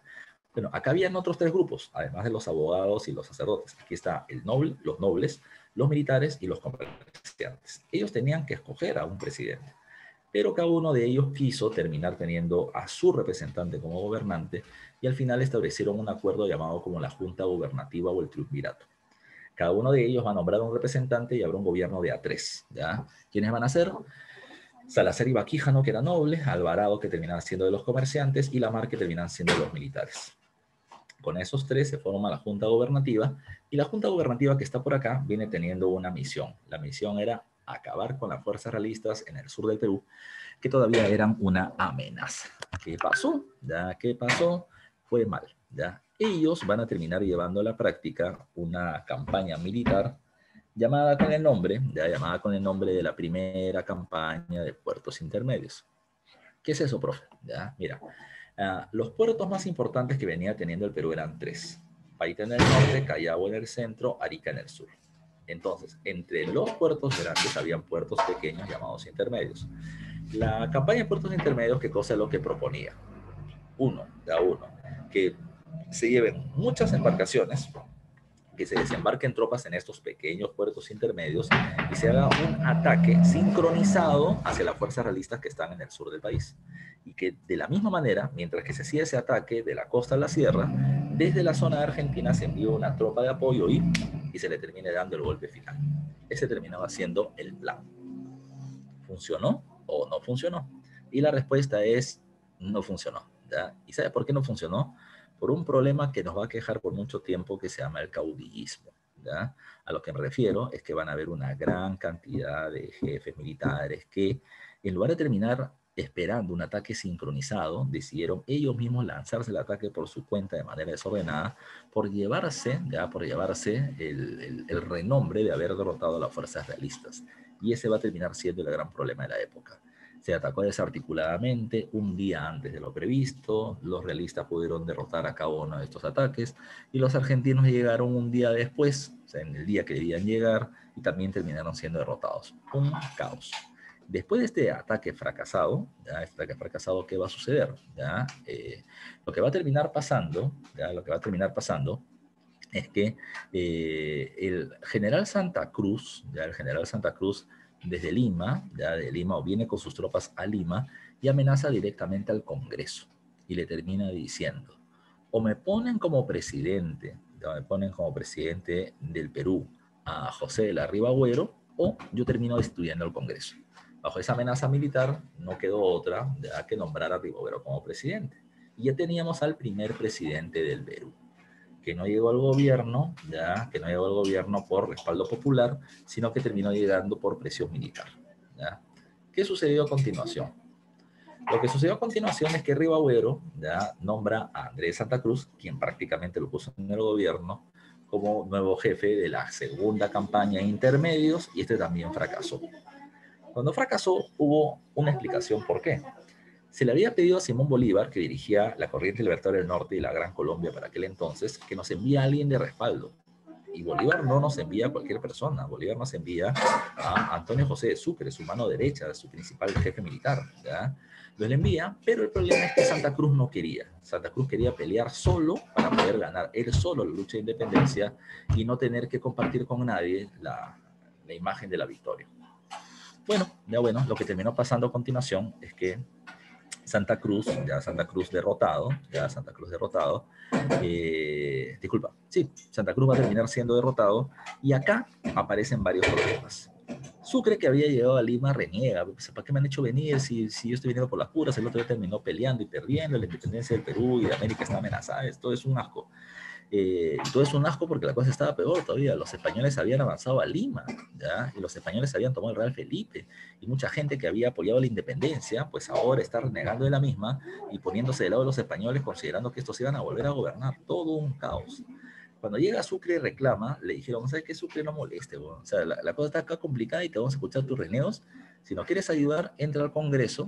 Speaker 1: Bueno, acá habían otros tres grupos, además de los abogados y los sacerdotes. Aquí está los nobles, los militares y los comerciantes. Ellos tenían que escoger a un presidente, pero cada uno de ellos quiso terminar teniendo a su representante como gobernante y al final establecieron un acuerdo llamado como la Junta Gubernativa o el Triunvirato. Cada uno de ellos va a nombrar un representante y habrá un gobierno de A3, ¿ya? ¿Quiénes van a ser? Salazar y Baquíjano, que era noble; Alvarado, que terminan siendo de los comerciantes; y Lamar, que terminan siendo de los militares. Con esos tres se forma la Junta Gubernativa, y la Junta Gubernativa que está por acá viene teniendo una misión. La misión era acabar con las fuerzas realistas en el sur del Perú, que todavía eran una amenaza. ¿Qué pasó? ¿Ya? ¿Qué pasó? Fue mal. ¿Ya? Ellos van a terminar llevando a la práctica una campaña militar llamada con el nombre de la primera campaña de puertos intermedios. ¿Qué es eso, profe? ¿Ya? Mira, los puertos más importantes que venía teniendo el Perú eran tres: Paita en el norte, Callao en el centro, Arica en el sur. Entonces, entre los puertos grandes habían puertos pequeños llamados intermedios. La campaña de puertos intermedios, ¿qué cosa es lo que proponía? Que se lleven muchas embarcaciones, que se desembarquen tropas en estos pequeños puertos intermedios y se haga un ataque sincronizado hacia las fuerzas realistas que están en el sur del país. Y que de la misma manera, mientras que se hacía ese ataque de la costa a la sierra, desde la zona de Argentina se envió una tropa de apoyo y se le termine dando el golpe final. Ese terminaba siendo el plan. ¿Funcionó o no funcionó? Y la respuesta es: no funcionó, ¿ya? ¿Y sabe por qué no funcionó? Por un problema que nos va a quejar por mucho tiempo, que se llama el caudillismo, ¿ya? A lo que me refiero es que van a haber una gran cantidad de jefes militares que, en lugar de terminar esperando un ataque sincronizado, decidieron ellos mismos lanzarse el ataque por su cuenta de manera desordenada, por llevarse el renombre de haber derrotado a las fuerzas realistas. Y ese va a terminar siendo el gran problema de la época. Se atacó desarticuladamente un día antes de lo previsto, los realistas pudieron derrotar a cada uno de estos ataques y los argentinos llegaron un día después, o sea, en el día que debían llegar, y también terminaron siendo derrotados. Un caos. Después de este ataque fracasado, ¿qué va a suceder? Lo que va a terminar pasando, es que el general Santa Cruz, desde Lima, de Lima, o viene con sus tropas a Lima y amenaza directamente al Congreso y le termina diciendo: o me ponen como presidente, del Perú a José de la Riva Agüero, o yo termino destituyendo al Congreso. Bajo esa amenaza militar no quedó otra que nombrar a Riva Agüero como presidente. Y ya teníamos al primer presidente del Perú, que no llegó al gobierno, por respaldo popular, sino que terminó llegando por presión militar. ¿Ya? ¿Qué sucedió a continuación? Lo que sucedió a continuación es que Riva Agüero nombra a Andrés Santa Cruz, quien prácticamente lo puso en el gobierno, como nuevo jefe de la segunda campaña de intermedios y este también fracasó. Cuando fracasó, hubo una explicación por qué. Se le había pedido a Simón Bolívar, que dirigía la Corriente Libertadora del Norte y la Gran Colombia para aquel entonces, que nos envíe a alguien de respaldo. Y Bolívar no nos envía a cualquier persona. Bolívar nos envía a Antonio José de Sucre, su mano derecha, su principal jefe militar. ¿Ya? Lo envía, pero el problema es que Santa Cruz no quería. Santa Cruz quería pelear solo para poder ganar él solo la lucha de independencia y no tener que compartir con nadie la imagen de la victoria. Bueno, lo que terminó pasando a continuación es que Santa Cruz derrotado, Santa Cruz va a terminar siendo derrotado y acá aparecen varios problemas. Sucre, que había llegado a Lima, reniega. ¿Para qué me han hecho venir si yo estoy viniendo por las puras? El otro día terminó peleando y perdiendo. La independencia del Perú y de América está amenazada. Esto es un asco. Todo es un asco porque la cosa estaba peor todavía. Los españoles habían avanzado a Lima, ¿ya? Y los españoles habían tomado el Real Felipe. Y mucha gente que había apoyado la independencia, pues ahora está renegando de la misma y poniéndose del lado de los españoles, considerando que estos iban a volver a gobernar. Todo un caos. Cuando llega Sucre y reclama, le dijeron, ¿sabes qué? Sucre, no moleste, bro. O sea, la cosa está acá complicada y te vamos a escuchar tus reneos. Si no quieres ayudar, entra al Congreso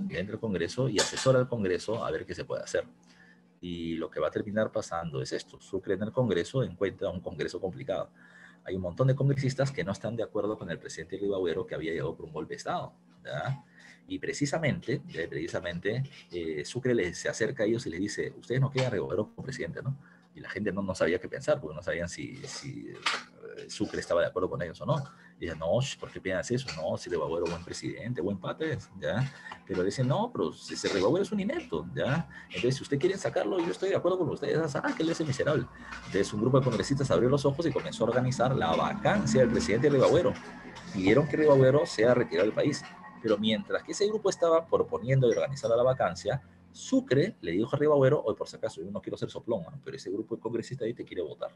Speaker 1: y asesora al Congreso a ver qué se puede hacer. Y lo que va a terminar pasando es esto. Sucre en el Congreso encuentra un Congreso complicado. Hay un montón de congresistas que no están de acuerdo con el presidente Rivagüero, que había llegado por un golpe de Estado, ¿ya? Y precisamente Sucre se acerca a ellos y les dice, ustedes no quieren a Rivagüero como presidente, ¿no? Y la gente no sabía qué pensar, porque no sabían si Sucre estaba de acuerdo con ellos o no. Y dicen, no, ¿por qué piensas eso? No, si Rivagüero buen presidente, buen padre, ¿ya? Pero dicen, no, pero ese Rivagüero es un inepto, ¿ya? Entonces, si ustedes quieren sacarlo, yo estoy de acuerdo con ustedes, que él es el miserable. Entonces, un grupo de congresistas abrió los ojos y comenzó a organizar la vacancia del presidente Rivagüero. Pidieron que Rivagüero sea retirado del país. Pero mientras que ese grupo estaba proponiendo y organizando la vacancia, Sucre le dijo a Rivagüero, hoy por si acaso, yo no quiero ser soplón, ¿no? Pero ese grupo de congresistas ahí te quiere votar.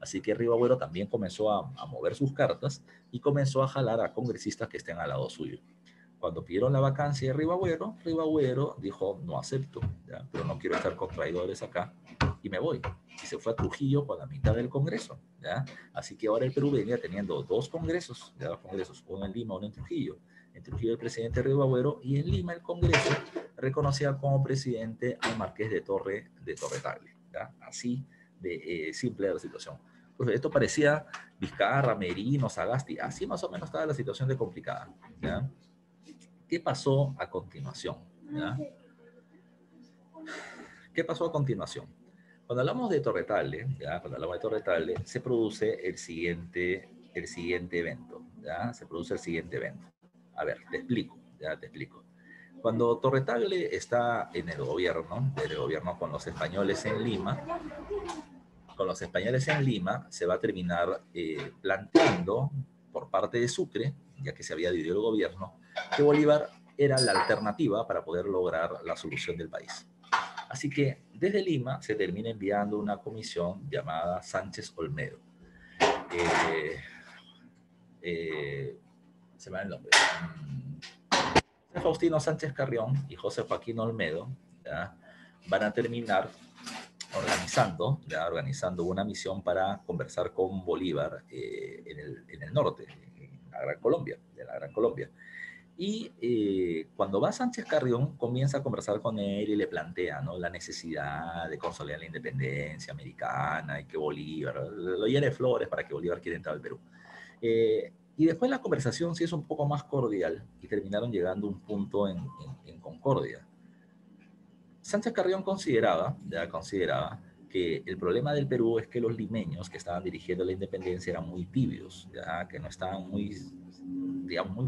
Speaker 1: Así que Rivagüero también comenzó a mover sus cartas y comenzó a jalar a congresistas que estén al lado suyo. Cuando pidieron la vacancia de Rivagüero dijo, no acepto, ¿ya? Pero no quiero estar con traidores acá y me voy. Y se fue a Trujillo con la mitad del Congreso, ¿ya? Así que ahora el Perú venía teniendo dos congresos, ¿ya? Dos congresos, uno en Lima, uno en Trujillo. En Trujillo el presidente Rivagüero y en Lima el Congreso reconocía como presidente al Marqués de Torre Tagle, ¿ya? Así de simple era la situación. Pues esto parecía Vizcarra, Merino, Sagasti, así más o menos estaba la situación de complicada, ¿ya? ¿Qué pasó a continuación? ¿Ya? ¿Qué pasó a continuación? Cuando hablamos de Torre Tagle, se produce el siguiente evento, ¿ya? Se produce el siguiente evento. A ver, te explico. Cuando Torre Tagle está en el gobierno con los españoles en Lima, se va a terminar planteando por parte de Sucre, ya que se había dividido el gobierno, que Bolívar era la alternativa para poder lograr la solución del país. Así que desde Lima se termina enviando una comisión llamada Sánchez Olmedo. Se me va el nombre. José Faustino Sánchez Carrión y José Joaquín Olmedo, ¿ya? Van a terminar organizando una misión para conversar con Bolívar en el norte, en la Gran Colombia. Y cuando va Sánchez Carrión, comienza a conversar con él y le plantea, ¿no?, la necesidad de consolidar la independencia americana y que Bolívar lo llene de flores para que Bolívar quiera entrar al Perú. Y después la conversación sí es un poco más cordial y terminaron llegando a un punto en concordia. Sánchez Carrión consideraba que el problema del Perú es que los limeños que estaban dirigiendo la independencia eran muy tibios, ¿ya? Que no estaban muy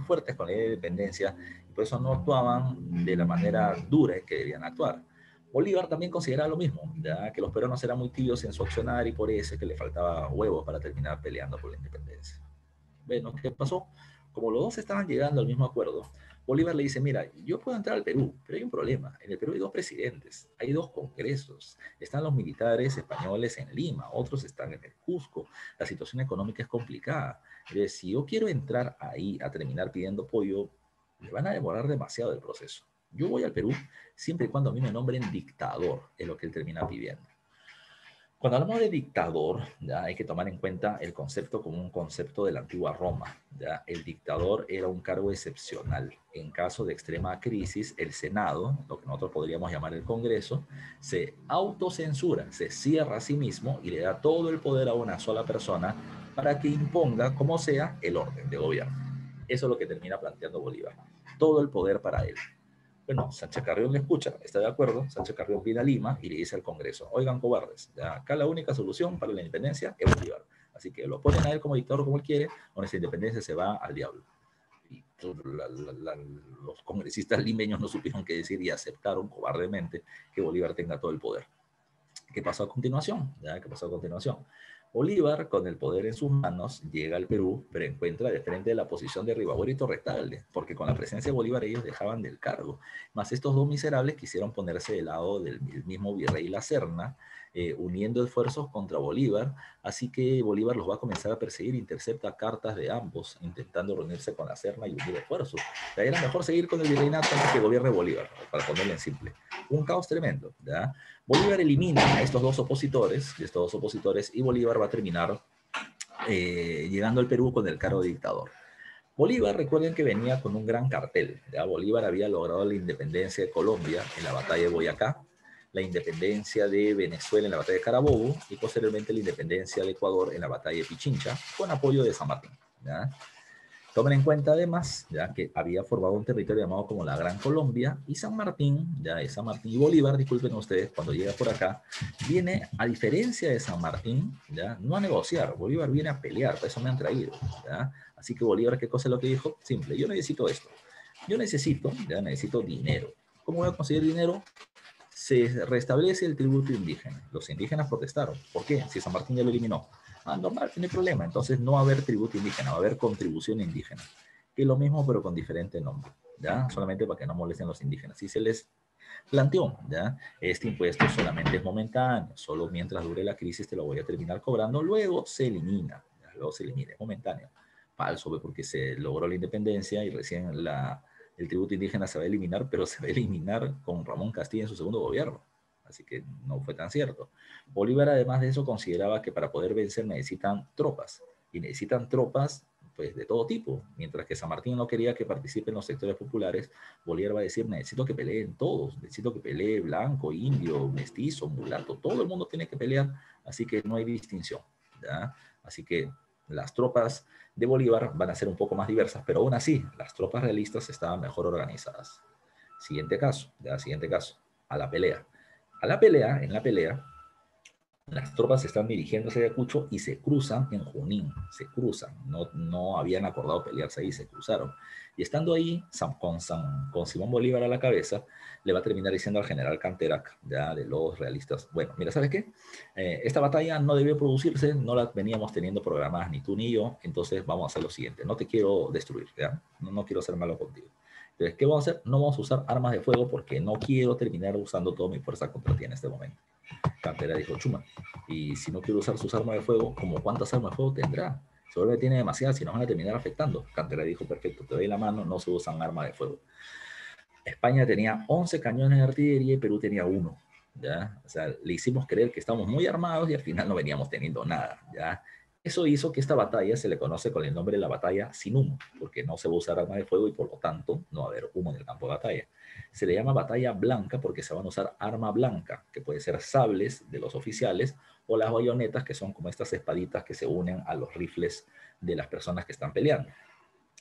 Speaker 1: fuertes con la independencia y por eso no actuaban de la manera dura que debían actuar. Bolívar también consideraba lo mismo, ¿ya? Que los peruanos eran muy tibios en su accionar y por eso es que le faltaba huevos para terminar peleando por la independencia. Bueno, ¿qué pasó? Como los dos estaban llegando al mismo acuerdo, Bolívar le dice, mira, yo puedo entrar al Perú, pero hay un problema. En el Perú hay dos presidentes, hay dos congresos, están los militares españoles en Lima, otros están en el Cusco, la situación económica es complicada. Entonces, si yo quiero entrar ahí a terminar pidiendo apoyo, me van a demorar demasiado el proceso. Yo voy al Perú siempre y cuando a mí me nombren dictador, es lo que él termina pidiendo. Cuando hablamos de dictador, ya hay que tomar en cuenta el concepto como un concepto de la antigua Roma. Ya el dictador era un cargo excepcional. En caso de extrema crisis, el Senado, lo que nosotros podríamos llamar el Congreso, se autocensura, se cierra a sí mismo y le da todo el poder a una sola persona para que imponga, como sea, el orden de gobierno. Eso es lo que termina planteando Bolívar. Todo el poder para él. Bueno, Sánchez Carrión le escucha, está de acuerdo, Sánchez Carrión viene a Lima y le dice al Congreso, oigan cobardes, ya acá la única solución para la independencia es Bolívar. Así que lo ponen a él como dictador como él quiere, con esa independencia se va al diablo. Y los congresistas limeños no supieron qué decir y aceptaron cobardemente que Bolívar tenga todo el poder. ¿Qué pasó a continuación? ¿Ya? ¿Qué pasó a continuación? Bolívar, con el poder en sus manos, llega al Perú, pero encuentra de frente la posición de Rivadavia y Torretalde, porque con la presencia de Bolívar ellos dejaban del cargo. Más estos dos miserables quisieron ponerse del lado del mismo virrey La Serna, uniendo esfuerzos contra Bolívar, así que Bolívar los va a comenzar a perseguir, intercepta cartas de ambos, intentando reunirse con La Serna y unir esfuerzos. O sea, era mejor seguir con el virreinato antes que gobierne Bolívar, para ponerlo en simple. Un caos tremendo, ¿ya? Bolívar elimina a estos dos opositores, y Bolívar va a terminar llegando al Perú con el cargo de dictador. Bolívar, recuerden que venía con un gran cartel. ¿Ya? Bolívar había logrado la independencia de Colombia en la batalla de Boyacá, la independencia de Venezuela en la batalla de Carabobo y posteriormente la independencia de Ecuador en la batalla de Pichincha, con apoyo de San Martín. ¿Ya? Tomen en cuenta además ya que había formado un territorio llamado como la Gran Colombia y San Martín, ya es San Martín y Bolívar, disculpen ustedes, cuando llega por acá, viene, a diferencia de San Martín, ya no a negociar, Bolívar viene a pelear, por eso me han traído. ¿Ya? Así que Bolívar, ¿qué cosa es lo que dijo? Simple, yo necesito esto, yo necesito dinero. ¿Cómo voy a conseguir dinero? Se restablece el tributo indígena. Los indígenas protestaron. ¿Por qué? Si San Martín ya lo eliminó. Ah, normal, no hay problema. Entonces no va a haber tributo indígena, va a haber contribución indígena. Que es lo mismo, pero con diferente nombre. ¿Ya? Solamente para que no molesten los indígenas. Y se les planteó, ¿ya? Este impuesto solamente es momentáneo. Solo mientras dure la crisis te lo voy a terminar cobrando. Luego se elimina. ¿Ya? Luego se elimina. Es momentáneo. Falso, porque se logró la independencia y recién el tributo indígena se va a eliminar, pero se va a eliminar con Ramón Castilla en su segundo gobierno. Así que no fue tan cierto. Bolívar, además de eso, consideraba que para poder vencer necesitan tropas. Y necesitan tropas pues, de todo tipo. Mientras que San Martín no quería que participen los sectores populares, Bolívar va a decir, necesito que peleen todos. Necesito que pelee blanco, indio, mestizo, mulato. Todo el mundo tiene que pelear, así que no hay distinción. ¿Ya? Así que las tropas de Bolívar van a ser un poco más diversas, pero aún así, las tropas realistas estaban mejor organizadas. Siguiente caso, siguiente caso, a la pelea. En la pelea, las tropas están dirigiéndose a Ayacucho y se cruzan en Junín, se cruzan, no habían acordado pelearse ahí, se cruzaron. Y estando ahí, con Simón Bolívar a la cabeza, le va a terminar diciendo al general Canterac, ya de los realistas, bueno, mira, ¿sabes qué? Esta batalla no debió producirse, no la veníamos teniendo programadas ni tú ni yo, entonces vamos a hacer lo siguiente, no te quiero destruir, ¿ya? No quiero ser malo contigo. Entonces, ¿qué vamos a hacer? No vamos a usar armas de fuego porque no quiero terminar usando toda mi fuerza contra ti en este momento. Cantera dijo, chuma, y si no quiere usar sus armas de fuego, ¿como cuántas armas de fuego tendrá? Seguro que tiene demasiadas y nos van a terminar afectando. Cantera dijo, perfecto, te doy la mano, no se usan armas de fuego. España tenía 11 cañones de artillería y Perú tenía 1. ¿Ya? O sea, le hicimos creer que estamos muy armados y al final no veníamos teniendo nada. ¿Ya? Eso hizo que esta batalla se le conoce con el nombre de la batalla sin humo, porque no se va a usar armas de fuego y por lo tanto no va a haber humo en el campo de batalla. Se le llama batalla blanca porque se van a usar arma blanca, que puede ser sables de los oficiales o las bayonetas, que son como estas espaditas que se unen a los rifles de las personas que están peleando.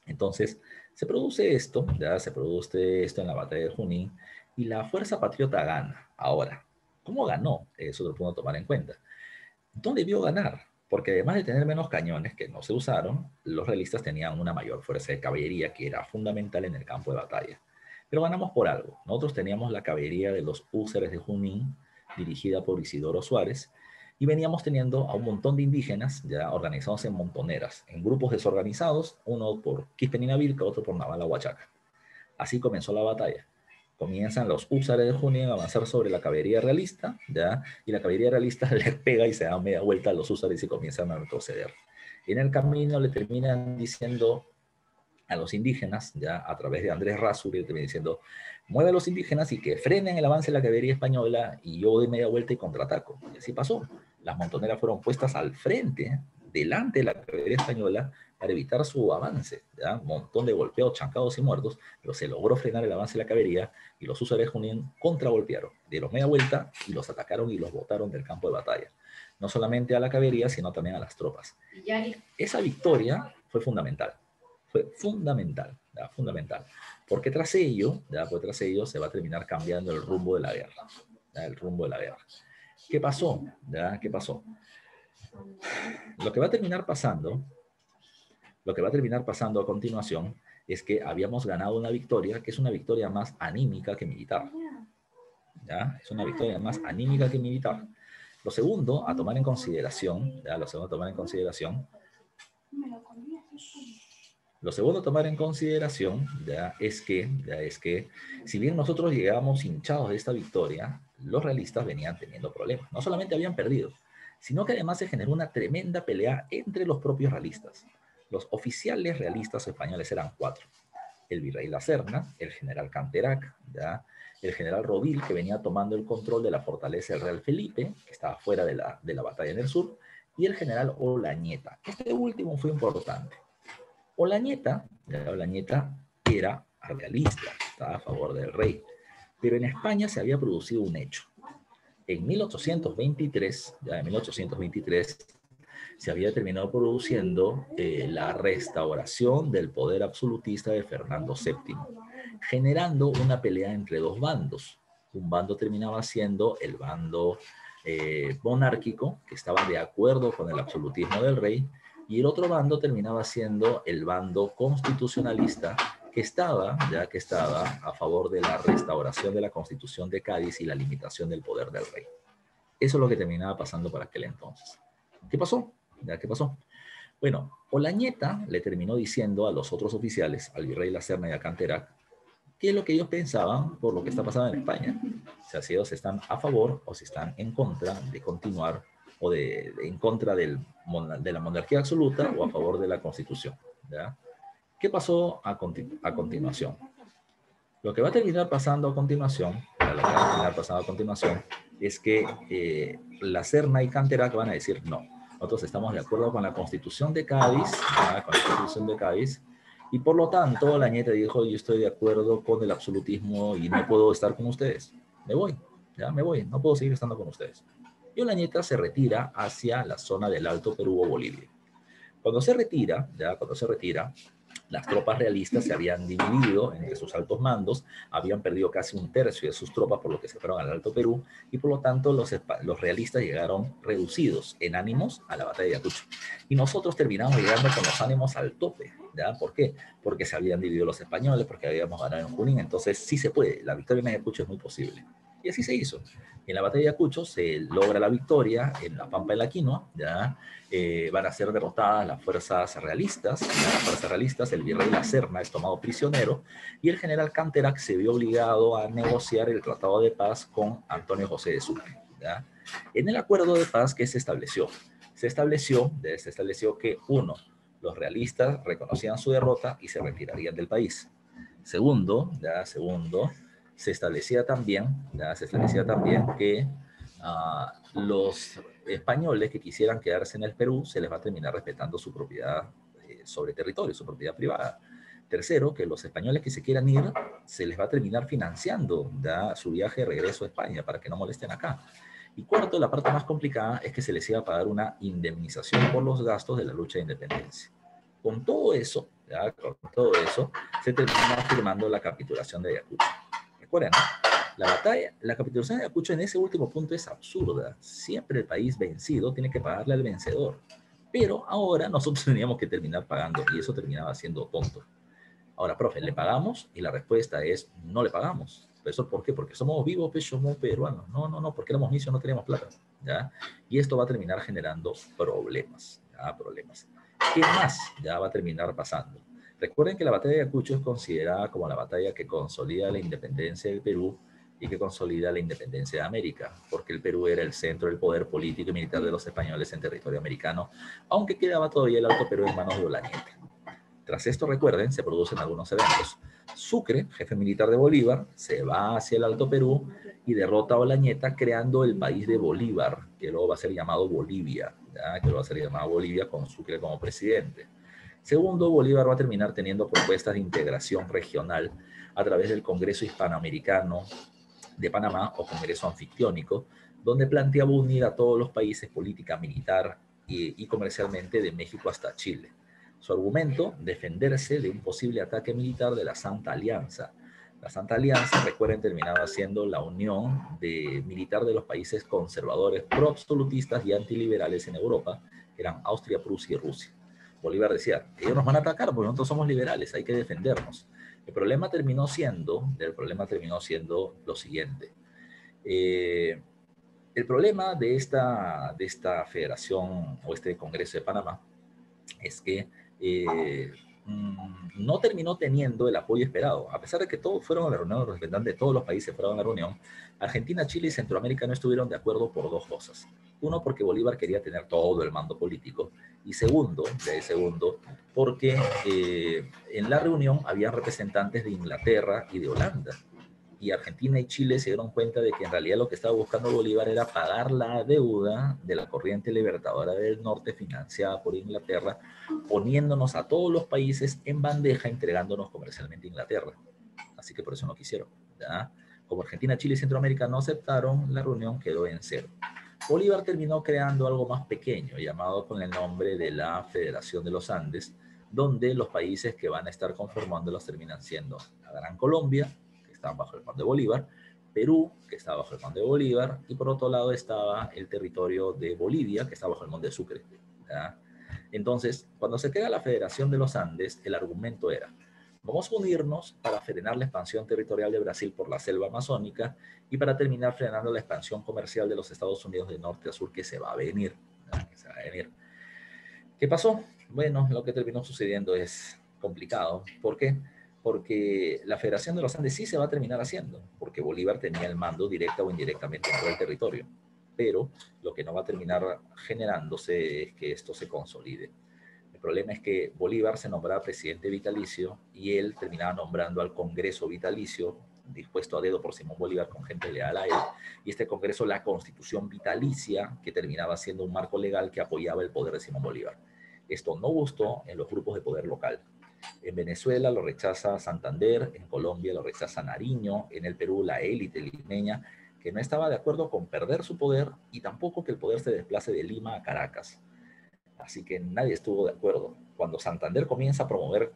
Speaker 1: Entonces, se produce esto en la batalla de Junín y la fuerza patriota gana. Ahora, ¿cómo ganó? Eso lo puedo tomar en cuenta. ¿Dónde vio ganar? Porque además de tener menos cañones que no se usaron, los realistas tenían una mayor fuerza de caballería que era fundamental en el campo de batalla. Pero ganamos por algo. Nosotros teníamos la caballería de los húsares de Junín, dirigida por Isidoro Suárez, y veníamos teniendo a un montón de indígenas ya organizados en montoneras, en grupos desorganizados, uno por Quispeninavirca, otro por Navala Huachaca. Así comenzó la batalla. Comienzan los húsares de Junín a avanzar sobre la caballería realista, ¿ya? Y la caballería realista le pega y se da media vuelta a los húsares y comienzan a retroceder. Y en el camino le terminan diciendo, a los indígenas, ya a través de Andrés Rasuri, diciendo, mueve a los indígenas y que frenen el avance de la caballería española y yo doy media vuelta y contraataco. Y así pasó. Las montoneras fueron puestas al frente, delante de la caballería española, para evitar su avance. ¿Ya? Un montón de golpeados, chancados y muertos, pero se logró frenar el avance de la caballería y los usuarios de Junín contragolpearon, dieron media vuelta y los atacaron y los botaron del campo de batalla. No solamente a la caballería, sino también a las tropas. Esa victoria fue fundamental. Fue fundamental, ¿ya? Fundamental. Porque tras ello, ¿ya? Pues tras ello se va a terminar cambiando el rumbo de la guerra. ¿Ya? El rumbo de la guerra. ¿Qué pasó? ¿Ya? ¿Qué pasó? Lo que va a terminar pasando a continuación es que habíamos ganado una victoria que es una victoria más anímica que militar. ¿Ya? Es una victoria más anímica que militar. Lo segundo a tomar en consideración, ¿ya? Lo segundo a tomar en consideración ya es que si bien nosotros llegamos hinchados de esta victoria, los realistas venían teniendo problemas. No solamente habían perdido, sino que además se generó una tremenda pelea entre los propios realistas. Los oficiales realistas españoles eran 4. El virrey La Serna, el general Canterac, ¿ya? El general Rodil, que venía tomando el control de la fortaleza del Real Felipe, que estaba fuera de la batalla en el sur, y el general Olañeta. Este último fue importante. Olañeta era realista, estaba a favor del rey, pero en España se había producido un hecho. En 1823, se había terminado produciendo la restauración del poder absolutista de Fernando VII, generando una pelea entre dos bandos. Un bando terminaba siendo el bando monárquico, que estaba de acuerdo con el absolutismo del rey, y el otro bando terminaba siendo el bando constitucionalista, que estaba a favor de la restauración de la Constitución de Cádiz y la limitación del poder del rey. Eso es lo que terminaba pasando para aquel entonces. ¿Qué pasó? ¿Ya? ¿Qué pasó? Bueno, Olañeta le terminó diciendo a los otros oficiales, al virrey La Serna y a Canterac, qué es lo que ellos pensaban por lo que está pasando en España. O sea, si ellos están a favor o si están en contra de continuar o en contra de la monarquía absoluta o a favor de la Constitución. ¿Ya? ¿Qué pasó a continuación? Lo que va a terminar pasando a continuación, es que La Serna y Canterac van a decir no. Nosotros estamos de acuerdo con la Constitución de Cádiz, y por lo tanto Olañeta dijo, yo estoy de acuerdo con el absolutismo y no puedo estar con ustedes. Me voy, no puedo seguir estando con ustedes. Y Olañeta se retira hacia la zona del Alto Perú o Bolivia. Cuando se retira, las tropas realistas se habían dividido entre sus altos mandos, habían perdido casi un tercio de sus tropas por lo que se fueron al Alto Perú y por lo tanto los realistas llegaron reducidos en ánimos a la batalla de Ayacucho. Y nosotros terminamos llegando con los ánimos al tope. ¿Ya? ¿Por qué? Porque se habían dividido los españoles, porque habíamos ganado en Junín, entonces sí se puede, la victoria en Ayacucho es muy posible. Y así se hizo. En la batalla de Ayacucho se logra la victoria en la Pampa de la Quinoa, ¿ya? Van a ser derrotadas las fuerzas realistas, el virrey La Serna es tomado prisionero y el general Canterac se vio obligado a negociar el tratado de paz con Antonio José de Sucre. ¿Ya? En el acuerdo de paz que se estableció que uno, los realistas reconocían su derrota y se retirarían del país. Segundo, se establecía también que los españoles que quisieran quedarse en el Perú se les va a terminar respetando su propiedad sobre territorio, su propiedad privada. Tercero, que los españoles que se quieran ir se les va a terminar financiando su viaje de regreso a España para que no molesten acá. Y cuarto, la parte más complicada es que se les iba a pagar una indemnización por los gastos de la lucha de independencia. Con todo eso, se termina firmando la capitulación de Ayacucho. Recuerden, ¿no? La capitulación de Ayacucho en ese último punto es absurda. Siempre el país vencido tiene que pagarle al vencedor. Pero ahora nosotros teníamos que terminar pagando y eso terminaba siendo tonto. Ahora, profe, ¿le pagamos? Y la respuesta es, no le pagamos. ¿Eso por qué? Porque somos vivos, pues somos peruanos. No, porque éramos misios, no teníamos plata. ¿Ya? Y esto va a terminar generando problemas. ¿Qué más ya va a terminar pasando? Recuerden que la batalla de Ayacucho es considerada como la batalla que consolida la independencia del Perú y que consolida la independencia de América, porque el Perú era el centro del poder político y militar de los españoles en territorio americano, aunque quedaba todavía el Alto Perú en manos de Olañeta. Tras esto, recuerden, se producen algunos eventos. Sucre, jefe militar de Bolívar, se va hacia el Alto Perú y derrota a Olañeta, creando el país de Bolívar, que luego va a ser llamado Bolivia, ¿ya? Que luego va a ser llamado Bolivia con Sucre como presidente. Segundo, Bolívar va a terminar teniendo propuestas de integración regional a través del Congreso Hispanoamericano de Panamá o Congreso Anfictiónico, donde planteaba unir a todos los países política, militar y comercialmente de México hasta Chile. Su argumento, defenderse de un posible ataque militar de la Santa Alianza. La Santa Alianza, recuerden, terminaba siendo la unión militar de los países conservadores, pro-absolutistas y antiliberales en Europa, que eran Austria, Prusia y Rusia. Bolívar decía, ellos nos van a atacar porque nosotros somos liberales, hay que defendernos. El problema terminó siendo lo siguiente. El problema de esta federación o este Congreso de Panamá es que no terminó teniendo el apoyo esperado. A pesar de que todos fueron a la reunión, los representantes de todos los países fueron a la reunión, Argentina, Chile y Centroamérica no estuvieron de acuerdo por dos cosas. Uno, porque Bolívar quería tener todo el mando político. Y segundo, porque en la reunión había representantes de Inglaterra y de Holanda. Y Argentina y Chile se dieron cuenta de que en realidad lo que estaba buscando Bolívar era pagar la deuda de la corriente libertadora del norte financiada por Inglaterra, poniéndonos a todos los países en bandeja, entregándonos comercialmente a Inglaterra. Así que por eso no quisieron, ¿ya? Como Argentina, Chile y Centroamérica no aceptaron, la reunión quedó en cero. Bolívar terminó creando algo más pequeño, llamado con el nombre de la Federación de los Andes, donde los países que van a estar conformándolos terminan siendo la Gran Colombia, estaban bajo el mando de Bolívar, Perú, que estaba bajo el mando de Bolívar, y por otro lado estaba el territorio de Bolivia, que estaba bajo el mando de Sucre, ¿ya? Entonces, cuando se crea la Federación de los Andes, el argumento era, vamos a unirnos para frenar la expansión territorial de Brasil por la selva amazónica y para terminar frenando la expansión comercial de los Estados Unidos de norte a sur que se va a venir, ¿ya? Que se va a venir. ¿Qué pasó? Bueno, lo que terminó sucediendo es complicado. ¿Por qué? Porque la Federación de los Andes sí se va a terminar haciendo, porque Bolívar tenía el mando directa o indirectamente en todo el territorio. Pero lo que no va a terminar generándose es que esto se consolide. El problema es que Bolívar se nombraba presidente vitalicio y él terminaba nombrando al Congreso vitalicio, dispuesto a dedo por Simón Bolívar con gente leal a él, y este Congreso la Constitución vitalicia, que terminaba siendo un marco legal que apoyaba el poder de Simón Bolívar. Esto no gustó en los grupos de poder local. En Venezuela lo rechaza Santander, en Colombia lo rechaza Nariño, en el Perú la élite limeña, que no estaba de acuerdo con perder su poder y tampoco que el poder se desplace de Lima a Caracas. Así que nadie estuvo de acuerdo. Cuando Santander comienza a promover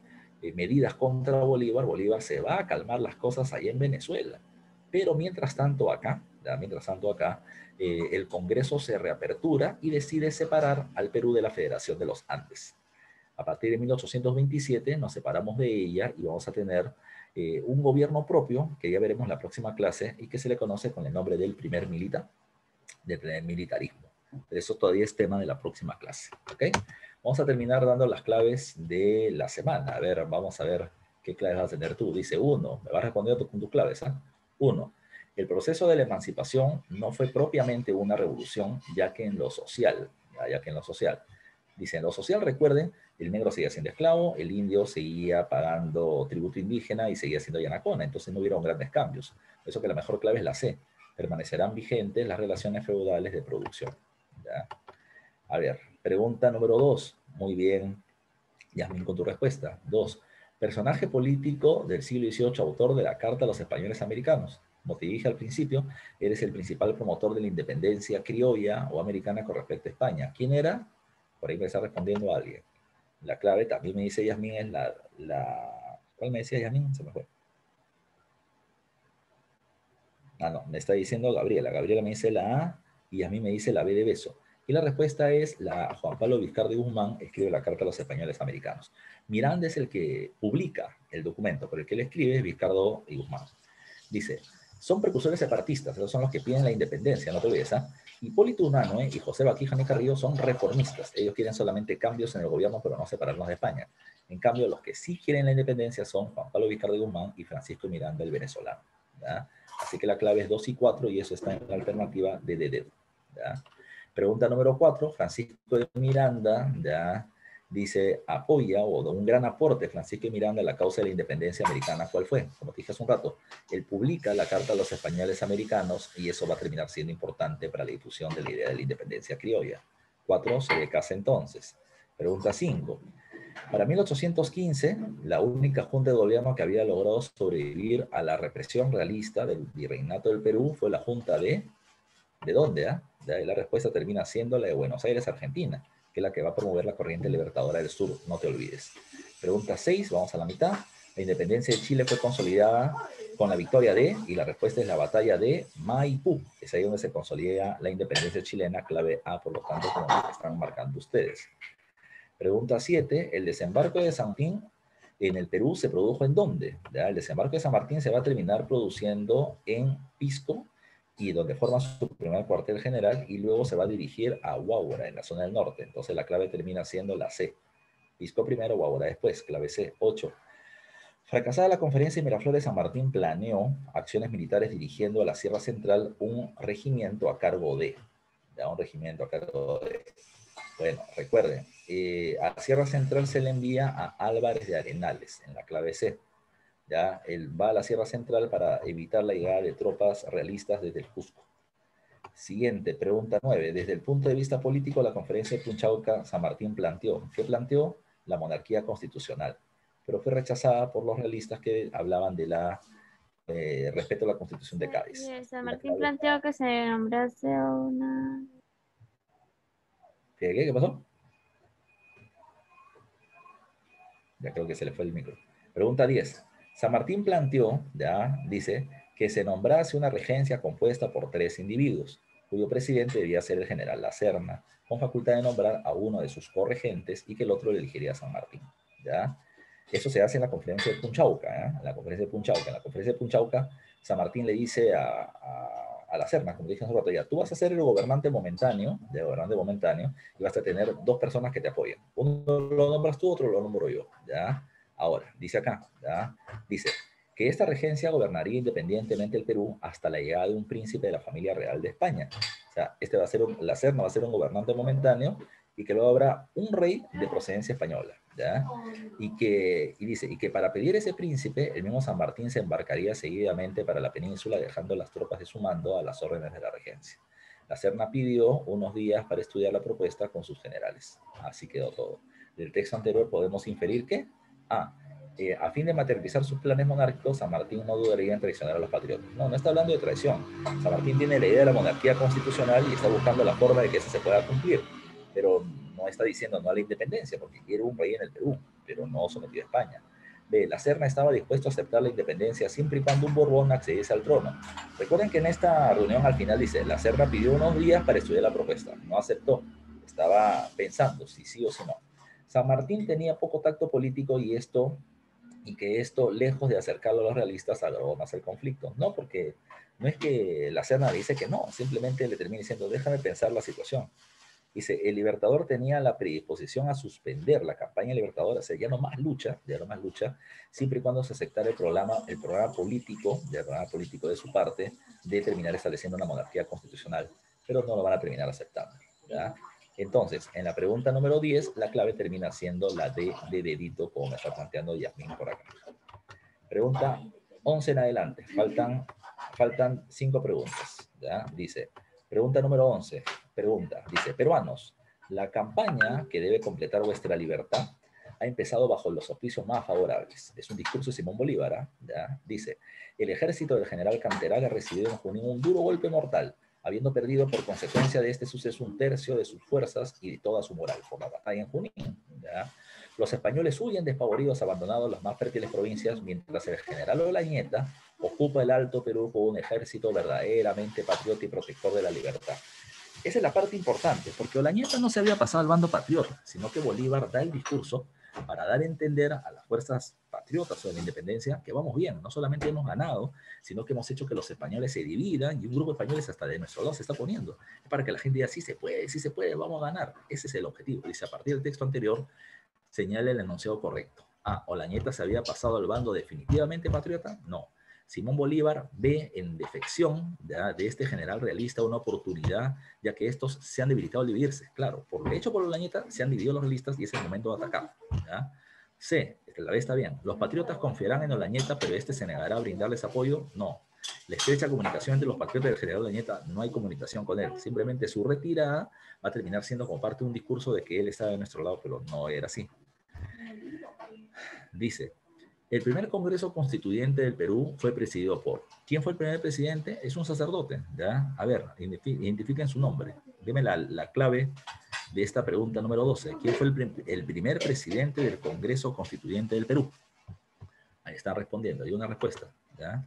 Speaker 1: medidas contra Bolívar, Bolívar se va a calmar las cosas allá en Venezuela. Pero mientras tanto acá, el Congreso se reapertura y decide separar al Perú de la Federación de los Andes. A partir de 1827 nos separamos de ella y vamos a tener un gobierno propio, que ya veremos en la próxima clase, y que se le conoce con el nombre del primer militarismo. Pero eso todavía es tema de la próxima clase, ¿ok? Vamos a terminar dando las claves de la semana. A ver, vamos a ver qué claves vas a tener tú. Dice 1, me vas respondiendo con tus claves, ¿eh? 1. El proceso de la emancipación no fue propiamente una revolución, ya que en lo social, dice, en lo social, recuerden, el negro seguía siendo esclavo, el indio seguía pagando tributo indígena y seguía siendo yanacona, entonces no hubieron grandes cambios. Eso que la mejor clave es la C. Permanecerán vigentes las relaciones feudales de producción. ¿Ya? A ver, pregunta número 2. Muy bien, Yasmín, con tu respuesta. 2. Personaje político del siglo XVIII, autor de la Carta a los Españoles Americanos. Como te dije al principio, eres el principal promotor de la independencia criolla o americana con respecto a España. ¿Quién era? Por ahí me está respondiendo alguien. La clave también me dice Yasmín es ¿Cuál me decía Yasmín? Se me fue. Ah, no, me está diciendo Gabriela. Gabriela me dice la A y a mí me dice la B de beso. Y la respuesta es la Juan Pablo Vizcarra y Guzmán escribe la Carta a los Españoles Americanos. Miranda es el que publica el documento, pero el que le escribe es Vizcarra y Guzmán. Dice, son precursores separatistas, esos son los que piden la independencia, no te olvides, ¿eh? Hipólito Unanue y José Baquijano y Carrillo son reformistas. Ellos quieren solamente cambios en el gobierno, pero no separarnos de España. En cambio, los que sí quieren la independencia son Juan Pablo Vizcarra y Guzmán y Francisco Miranda, el venezolano, ¿ya? Así que la clave es 2 y 4 y eso está en la alternativa de dedo, ¿ya? Pregunta número 4, Francisco de Miranda, ¿ya? dice, apoya o da un gran aporte Francisco y Miranda a la causa de la independencia americana. ¿Cuál fue? Como te dije hace un rato, él publica la Carta a los Españoles Americanos y eso va a terminar siendo importante para la difusión de la idea de la independencia criolla. 4. Se le casa entonces. Pregunta 5. Para 1815, la única junta de gobierno que había logrado sobrevivir a la represión realista del virreinato del Perú fue la junta ¿de dónde? La respuesta termina siendo la de Buenos Aires, Argentina, que es la que va a promover la corriente libertadora del sur, no te olvides. Pregunta 6, vamos a la mitad. La independencia de Chile fue consolidada con la victoria de, y la respuesta es la batalla de Maipú. Es ahí donde se consolida la independencia chilena, clave A, por lo tanto, como están marcando ustedes. Pregunta 7, el desembarco de San Martín en el Perú se produjo ¿en dónde? ¿Ya? El desembarco de San Martín se va a terminar produciendo en Pisco, y donde forma su primer cuartel general, y luego se va a dirigir a Huaura, en la zona del norte. Entonces la clave termina siendo la C. Pisco primero, Huaura después, clave C. 8. Fracasada la conferencia de Miraflores, San Martín planeó acciones militares dirigiendo a la Sierra Central un regimiento a cargo de, ¿ya? Un regimiento a cargo de. Bueno, recuerden, a Sierra Central se le envía a Álvarez de Arenales, en la clave C. ¿Ya? Él va a la Sierra Central para evitar la llegada de tropas realistas desde el Cusco. Siguiente, pregunta 9. Desde el punto de vista político, la conferencia de Punchauca, San Martín planteó. ¿Qué planteó? La monarquía constitucional. Pero fue rechazada por los realistas que hablaban de la respeto a la Constitución de Cádiz.
Speaker 2: Y San Martín planteó que se nombrase una...
Speaker 1: ¿Qué pasó? Ya creo que se le fue el micro. Pregunta 10. San Martín planteó, ya, dice, que se nombrase una regencia compuesta por 3 individuos, cuyo presidente debía ser el general La Serna, con facultad de nombrar a uno de sus corregentes y que el otro le elegiría a San Martín. ¿Ya? Eso se hace en la conferencia de Punchauca. ¿Eh? En la conferencia de Punchauca. En la conferencia de Punchauca, San Martín le dice a La Serna, como dije hace un rato ya, tú vas a ser el gobernante momentáneo, y vas a tener 2 personas que te apoyen. Uno lo nombras tú, otro lo nombro yo. ¿Ya? Ahora, dice acá, ¿ya? Dice que esta regencia gobernaría independientemente el Perú hasta la llegada de un príncipe de la familia real de España. O sea, La Serna va a ser un gobernante momentáneo y que luego habrá un rey de procedencia española, ¿ya? Y que para pedir ese príncipe, el mismo San Martín se embarcaría seguidamente para la península, dejando las tropas de su mando a las órdenes de la regencia. La Serna pidió unos días para estudiar la propuesta con sus generales. Así quedó todo. Del texto anterior podemos inferir que a fin de materializar sus planes monárquicos, San Martín no dudaría en traicionar a los patriotas. No, no está hablando de traición. San Martín tiene la idea de la monarquía constitucional y está buscando la forma de que eso se pueda cumplir. Pero no está diciendo no a la independencia, porque quiere un rey en el Perú, pero no sometido a España. B. La Serna estaba dispuesto a aceptar la independencia siempre y cuando un Borbón accediese al trono. Recuerden que en esta reunión al final dice, la Serna pidió unos días para estudiar la propuesta. No aceptó. Estaba pensando si sí o si no. San Martín tenía poco tacto político y que esto, lejos de acercarlo a los realistas, agravó más el conflicto. No, porque no es que la Serna le dice que no, simplemente le termina diciendo, déjame pensar la situación. Dice, el Libertador tenía la predisposición a suspender la campaña libertadora, o sea, ya no más lucha, siempre y cuando se aceptara el programa político de su parte de terminar estableciendo una monarquía constitucional, pero no lo van a terminar aceptando, ¿ya? Entonces, en la pregunta número 10, la clave termina siendo la D de dedito, como me está planteando Yasmín por acá. Pregunta 11 en adelante. Faltan 5 preguntas. ¿Ya? Dice, pregunta número 11. Dice, peruanos, la campaña que debe completar vuestra libertad ha empezado bajo los auspicios más favorables. Es un discurso de Simón Bolívar. ¿Ya? Dice, el ejército del general Canteraga ha recibido en Junín un duro golpe mortal, habiendo perdido por consecuencia de este suceso un tercio de sus fuerzas y de toda su moral por la batalla en Junín. ¿Ya? Los españoles huyen despavoridos, abandonados las más fértiles provincias, mientras el general Olañeta ocupa el Alto Perú con un ejército verdaderamente patriota y protector de la libertad. Esa es la parte importante, porque Olañeta no se había pasado al bando patriota, sino que Bolívar da el discurso para dar a entender a las fuerzas patriotas sobre la independencia que vamos bien, no solamente hemos ganado, sino que hemos hecho que los españoles se dividan y un grupo de españoles hasta de nuestro lado se está poniendo. Es para que la gente diga, sí se puede, vamos a ganar. Ese es el objetivo. Dice, a partir del texto anterior, señala el enunciado correcto. Olañeta se había pasado al bando definitivamente patriota. No. Simón Bolívar ve en defección, ¿ya?, de este general realista una oportunidad, ya que estos se han debilitado al dividirse. Claro, por lo hecho por Olañeta se han dividido los realistas y es el momento de atacar, ¿ya? C, la B está bien. Los patriotas confiarán en Olañeta, pero este se negará a brindarles apoyo. No. La estrecha comunicación entre los patriotas y el general Olañeta, no hay comunicación con él. Simplemente su retirada va a terminar siendo como parte de un discurso de que él estaba de nuestro lado, pero no era así. Dice, el primer Congreso Constituyente del Perú fue presidido por... ¿Quién fue el primer presidente? Es un sacerdote, ¿ya? A ver, identifiquen su nombre. Dime la clave de esta pregunta número 12. ¿Quién fue el primer presidente del Congreso Constituyente del Perú? Ahí están respondiendo. Hay una respuesta, ¿ya?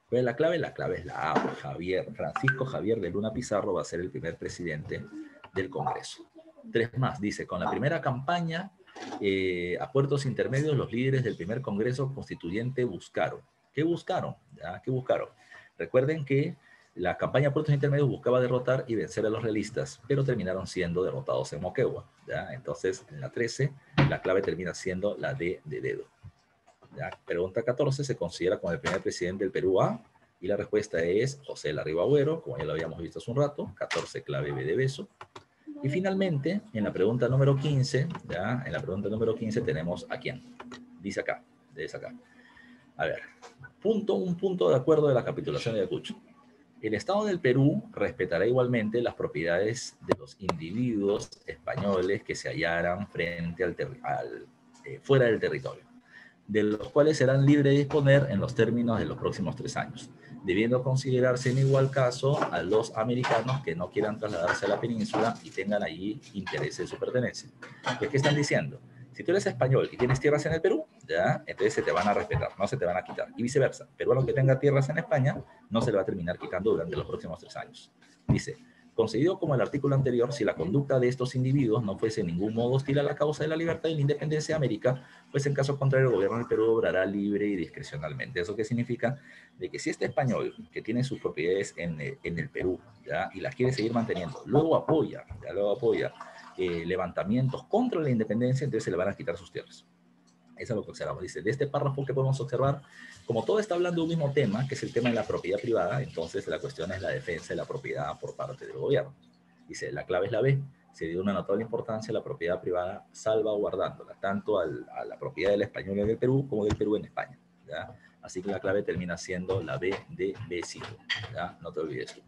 Speaker 1: ¿Cuál es la clave? La clave es la A. Javier, Francisco Javier de Luna Pizarro va a ser el primer presidente del Congreso. 3 más. Dice, con la primera campaña a puertos intermedios, los líderes del primer Congreso Constituyente buscaron. ¿Qué buscaron? ¿Ya? ¿Qué buscaron? Recuerden que la campaña a puertos intermedios buscaba derrotar y vencer a los realistas, pero terminaron siendo derrotados en Moquegua, ¿ya? Entonces, en la 13, la clave termina siendo la D de dedo. ¿Ya? Pregunta 14, ¿se considera como el primer presidente del Perú A? Y la respuesta es José Larriba Agüero, como ya lo habíamos visto hace un rato. 14, clave B de beso. Y finalmente, en la pregunta número 15, ¿ya? En la pregunta número 15 tenemos a quién. Dice acá, dice acá. A ver, un punto de acuerdo de la capitulación de Ayacucho. El Estado del Perú respetará igualmente las propiedades de los individuos españoles que se hallaran frente fuera del territorio, de los cuales serán libres de disponer en los términos de los próximos 3 años, debiendo considerarse en igual caso a los americanos que no quieran trasladarse a la península y tengan allí intereses de su pertenencia. ¿Qué están diciendo? Si tú eres español y tienes tierras en el Perú, ¿ya?, entonces se te van a respetar, no se te van a quitar. Y viceversa, peruano que tenga tierras en España, no se le va a terminar quitando durante los próximos 3 años. Dice, concedido como el artículo anterior, si la conducta de estos individuos no fuese en ningún modo hostil a la causa de la libertad y la independencia de América, pues en caso contrario el gobierno del Perú obrará libre y discrecionalmente. ¿Eso qué significa? De que si este español que tiene sus propiedades en el Perú, ¿ya?, y las quiere seguir manteniendo, luego apoya levantamientos contra la independencia, entonces se le van a quitar sus tierras. Eso es lo que observamos. Dice, de este párrafo que podemos observar, como todo está hablando de un mismo tema, que es el tema de la propiedad privada, entonces la cuestión es la defensa de la propiedad por parte del gobierno. Dice, la clave es la B. Se dio una notable importancia a la propiedad privada, salvaguardándola, tanto a la propiedad del español en el Perú como del Perú en España, ¿ya? Así que la clave termina siendo la B de Besito, ¿ya? No te olvides tú.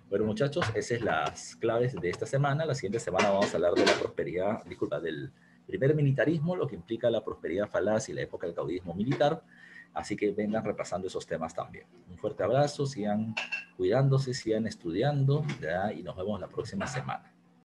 Speaker 1: Bueno, muchachos, esas son las claves de esta semana. La siguiente semana vamos a hablar de la prosperidad, del primer militarismo, lo que implica la prosperidad falaz y la época del caudillismo militar. Así que vengan repasando esos temas también. Un fuerte abrazo, sigan cuidándose, sigan estudiando, ¿ya? Y nos vemos la próxima semana.